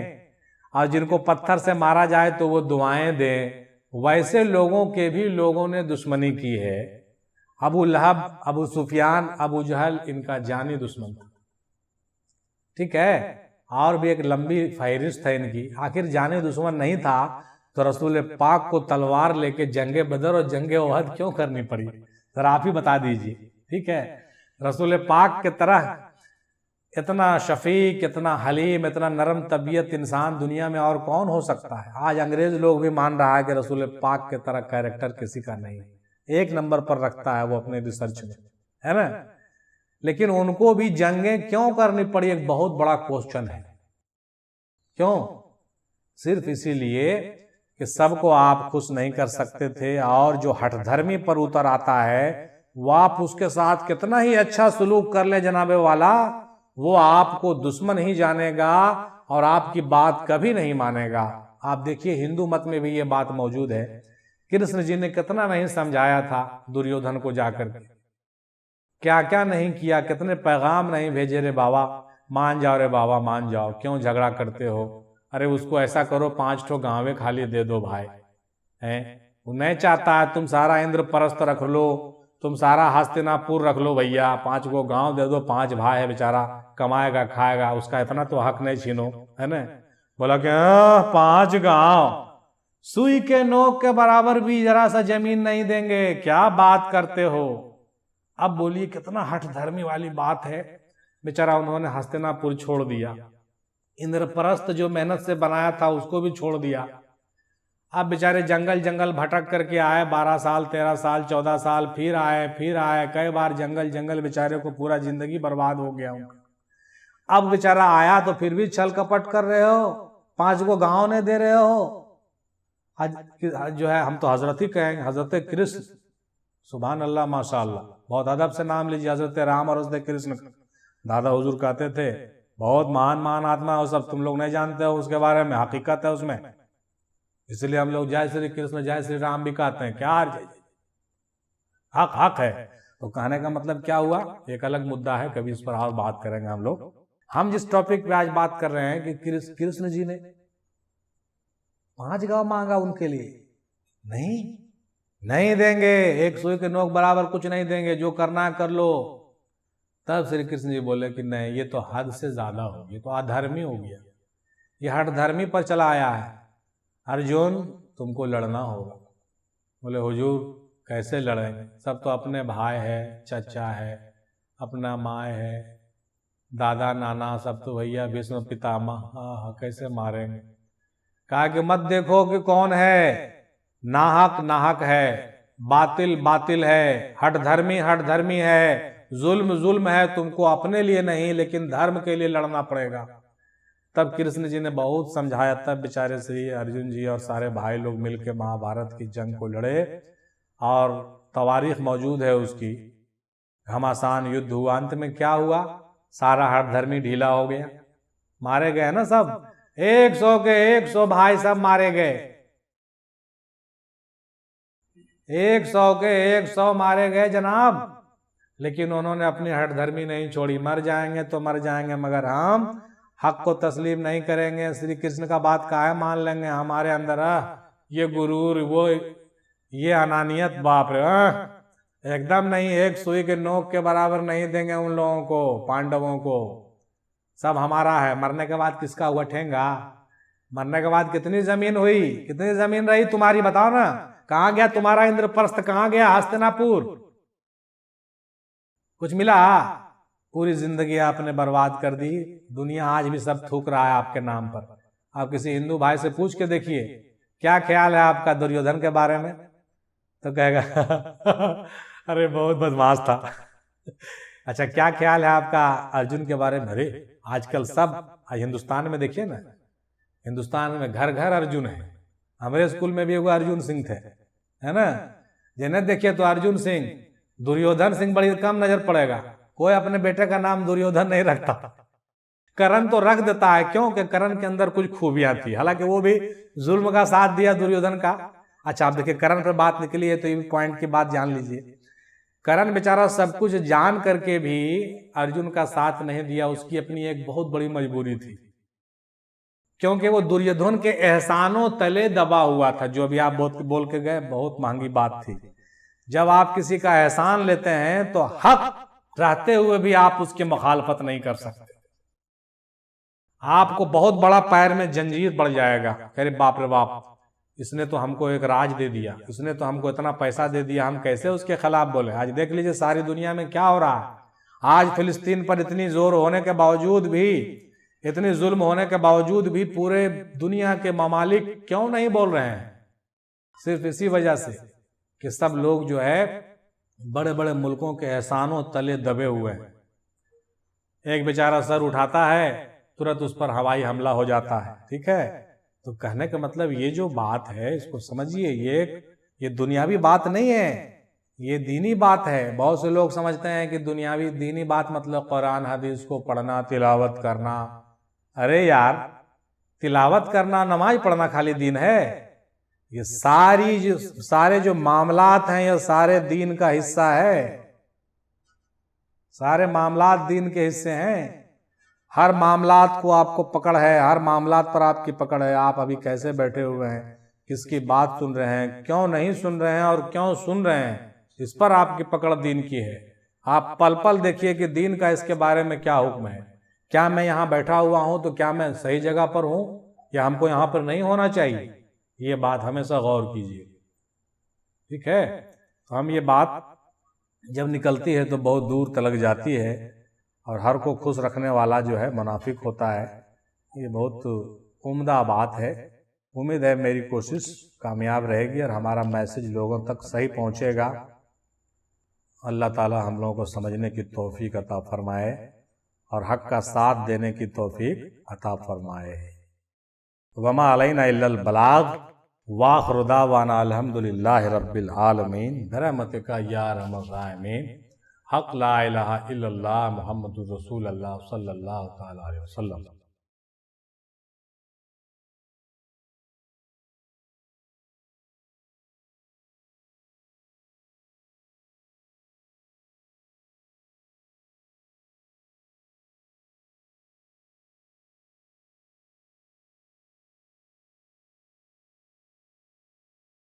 اور جن کو پتھر سے مارا جائے تو وہ دعائیں دیں. ویسے لوگوں کے بھی لوگوں نے دشمنی کی ہے. ابو لہب، ابو سفیان، ابو جہل ان کا جانی دشمن تھا. ٹھیک ہے، اور بھی ایک لمبی فہرست ہے ان کی. آخر جانی دشمن نہیں تھا تو رسول پاک کو تلوار لے کے جنگ بدر اور جنگ احد کیوں کرنی پڑی؟ ذرا آپ ہی بتا دیجئے. ٹھیک ہے، رسول پاک کے طرح اتنا شفیق، اتنا حلیم، اتنا نرم طبیعت انسان دنیا میں اور کون ہو سکتا ہے؟ آج انگریز لوگ بھی مان رہا ہے کہ رسول پاک کے طرح کیریکٹر کسی کا نہیں. ایک نمبر پر رکھتا ہے وہ اپنے ریسرچ میں، ہے نا. لیکن ان کو بھی جنگیں کیوں کرنی پڑی ایک بہت بڑا کوسچن ہے. کیوں؟ صرف اسی لیے کہ سب کو آپ خوش نہیں کر سکتے تھے، اور جو ہٹ دھرمی پر اتر آتا ہے وہ آپ اس کے ساتھ کتنا ہی اچھا سلوک کر لے جناب والا، وہ آپ کو دشمن ہی جانے گا اور آپ کی بات کبھی نہیں مانے گا. آپ دیکھیے ہندو مت میں بھی یہ بات موجود ہے. کرشن جی نے کتنا نہیں سمجھایا تھا دریودھن کو جا کر کے، کیا کیا نہیں کیا، کتنے پیغام نہیں بھیجے. رے بابا مان جاؤ، رے بابا مان جاؤ، کیوں جھگڑا کرتے ہو؟ ارے اس کو ایسا کرو 5 ٹھو گاویں خالی دے دو بھائی. وہ نہیں چاہتا ہے تم سارا اندر پرست رکھ لو، تم سارا ہستینا پور رکھ لو بھیا، 5 کو گاؤں دے دو، 5 بھائی ہے بیچارہ، کمائے گا کھائے گا، اس کا اتنا تو حق نہیں چھینو، ہے نا. بولا کہ 5 گاؤں سوئی کے نوک کے برابر بھی ذرا سا زمین نہیں دیں گے، کیا بات کرتے ہو؟ اب بولیے کتنا ہٹ دھرمی والی بات ہے. بیچارہ انہوں نے ہستینا پور چھوڑ دیا، اندر پرست جو محنت سے بنایا تھا اس کو بھی چھوڑ دیا. اب بیچارے جنگل جنگل بھٹک کر کے آئے، 12 سال 13 سال 14 سال، پھر آئے کئی بار جنگل بیچارے کو پورا زندگی برباد ہو گیا. اب بیچارہ آیا تو پھر بھی چھل کپٹ کر رہے ہو، 5 کو گاؤں نہیں دے رہے ہو. جو ہے ہم تو حضرت ہی کہیں گے، حضرت کرشن، سبحان اللہ ماشاء اللہ، بہت ادب سے نام لیجیے. حضرت رام اور حضرت کرشن دادا حضور کہتے تھے بہت مہان آتما، وہ سب تم لوگ نہیں جانتے ہو اس کے بارے میں، حقیقت ہے اس میں. اس لیے ہم لوگ جے شری کرشن جے شری رام بھی کہتے ہیں، کیا حق حق ہے. تو کہنے کا مطلب کیا ہوا، ایک الگ مدعا ہے، کبھی اس پر اور بات کریں گے ہم لوگ. ہم جس ٹاپک پہ آج بات کر رہے ہیں کہ کرشن جی نے 5 گاؤں مانگا ان کے لیے، نہیں دیں گے، ایک سوئی کے نوک برابر کچھ نہیں دیں گے، جو کرنا ہے کر لو. تب شری کرشن جی بولے کہ نہیں، یہ تو حد سے زیادہ ہو گیا، تو ادھرمی ہو گیا، یہ ہٹ دھرمی پر چلا آیا ہے. ارجن تم کو لڑنا ہوگا. بولے حضور کیسے لڑیں گے، سب تو اپنے بھائی ہے، چچا ہے، اپنا ماں ہے، دادا نانا سب تو بھیا بھیشم پتامہ، کیسے ماریں گے. کہا کہ مت دیکھو کہ کون ہے، ناحق ناحق ہے، باطل باطل ہے، ہٹ دھرمی ہے، ظلم ہے، تم کو اپنے لیے نہیں لیکن دھرم کے لیے لڑنا پڑے گا. تب کرشن جی نے بہت سمجھایا، تب بیچارے شری ارجن جی اور سارے بھائی لوگ مل کے مہا بھارت کی جنگ کو لڑے، اور تواریخ موجود ہے اس کی. گھماسان یدھ ہوا، انت میں کیا ہوا، سارا ہٹ دھرمی ڈھیلا ہو گیا، مارے گئے نا سب، 100 کے 100 بھائی سب مارے گئے، 100 کے 100 مارے گئے جناب. لیکن انہوں نے اپنی ہٹ دھرمی نہیں چھوڑی، مر جائیں گے تو مر جائیں گے مگر ہم حق کو تسلیم نہیں کریں گے. شری کرشن کا بات کہا مان لیں گے، ہمارے اندر یہ غرور، وہ یہ انانیت، باپ رے ایک دم نہیں، ایک سوئی کے نوک کے برابر نہیں دیں گے ان لوگوں کو، پانڈووں کو. سب ہمارا ہے. مرنے کے بعد کس کا ہوا ٹھینگا، مرنے کے بعد کتنی زمین ہوئی، کتنی زمین رہی تمہاری، بتاؤ نا، کہاں گیا تمہارا اندرپرست، کہاں گیا ہستناپور، کچھ ملا؟ پوری زندگی آپ نے برباد کر دی. دنیا آج بھی سب تھوک رہا ہے آپ کے نام پر. آپ کسی ہندو بھائی سے پوچھ کے دیکھیے کیا خیال ہے آپ کا دریودھن کے بارے میں، تو کہے گا ارے بہت بدماش تھا. اچھا کیا خیال ہے آپ کا ارجن کے بارے میں؟ ارے آج کل سب ہندوستان میں دیکھیے نا، ہندوستان میں گھر گھر ارجن ہے. ہمارے اسکول میں بھی ایک ارجن سنگھ تھے، ہے نا، جنہیں دیکھیے تو ارجن سنگھ. دریودھن سنگھ بڑی کم نظر پڑے گا، کوئی اپنے بیٹے کا نام دریودھن نہیں رکھتا. کرن تو رکھ دیتا ہے، کیوں کہ کرن کے اندر کچھ خوبیاں تھی، حالانکہ وہ بھی ظلم کا ساتھ دیا دریودھن کا. اچھا آپ دیکھیں کرن پہ بات نکلی ہے تو یہ پوائنٹ کی بات جان لیجئے. کرن بیچارہ سب کچھ جان کر کے بھی ارجن کا ساتھ نہیں دیا، اس کی اپنی ایک بہت بڑی مجبوری تھی، کیونکہ وہ دریودھن کے احسانوں تلے دبا ہوا تھا. جو ابھی آپ بول کے گئے بہت مہنگی بات تھی. جب آپ کسی کا احسان لیتے ہیں تو حق رہتے ہوئے بھی آپ اس کی مخالفت نہیں کر سکتے. آپ کو بہت بڑا پیر میں جنجیر پڑ جائے گا، کہہ رہے باپ رے باپ، اس نے تو ہم کو ایک راج دے دیا، اس نے تو ہم کو اتنا پیسہ دے دیا، ہم کیسے اس کے خلاف بولے. آج دیکھ لیجئے ساری دنیا میں کیا ہو رہا ہے. آج فلسطین پر اتنی زور ہونے کے باوجود بھی، اتنی ظلم ہونے کے باوجود بھی پورے دنیا کے ممالک کیوں نہیں بول رہے ہیں؟ صرف اسی وجہ سے کہ سب لوگ جو ہے بڑے بڑے ملکوں کے احسانوں تلے دبے ہوئے ہیں. ایک بیچارہ سر اٹھاتا ہے، ترنت اس پر ہوائی حملہ ہو جاتا ہے. ٹھیک ہے، تو کہنے کا مطلب یہ جو بات ہے اس کو سمجھیے، یہ دنیاوی بات نہیں ہے، یہ دینی بات ہے. بہت سے لوگ سمجھتے ہیں کہ دنیاوی دینی بات مطلب قرآن حدیث کو پڑھنا، تلاوت کرنا. ارے یار، تلاوت کرنا، نماز پڑھنا خالی دین ہے؟ یہ سارے جو معاملات ہیں یہ سارے دین کا حصہ ہے، سارے معاملات دین کے حصے ہیں. ہر معاملات کو آپ کو پکڑ ہے، ہر معاملات پر آپ کی پکڑ ہے. آپ ابھی کیسے بیٹھے ہوئے ہیں، کس کی بات سن رہے ہیں، کیوں نہیں سن رہے ہیں اور کیوں سن رہے ہیں، اس پر آپ کی پکڑ دین کی ہے. آپ پل پل دیکھیے کہ دین کا اس کے بارے میں کیا حکم ہے. کیا میں یہاں بیٹھا ہوا ہوں تو کیا میں صحیح جگہ پر ہوں یا ہم کو یہاں پر نہیں ہونا چاہیے؟ یہ بات ہمیشہ غور کیجیے. ٹھیک ہے، تو ہم یہ بات جب نکلتی ہے تو بہت دور تلک جاتی ہے، اور ہر کو خوش رکھنے والا جو ہے منافق ہوتا ہے. یہ بہت عمدہ بات ہے. امید ہے میری کوشش کامیاب رہے گی اور ہمارا میسج لوگوں تک صحیح پہنچے گا. اللہ تعالی ہم لوگوں کو سمجھنے کی توفیق عطا فرمائے اور حق کا ساتھ دینے کی توفیق عطا فرمائے. وما علینا الا البلاغ وآخر دعوانا الحمدللہ رب العالمین برحمتک یا ارحم الراحمین. حق لا الہ الا اللہ محمد رسول اللہ صلی اللہ تعالی علیہ وسلم.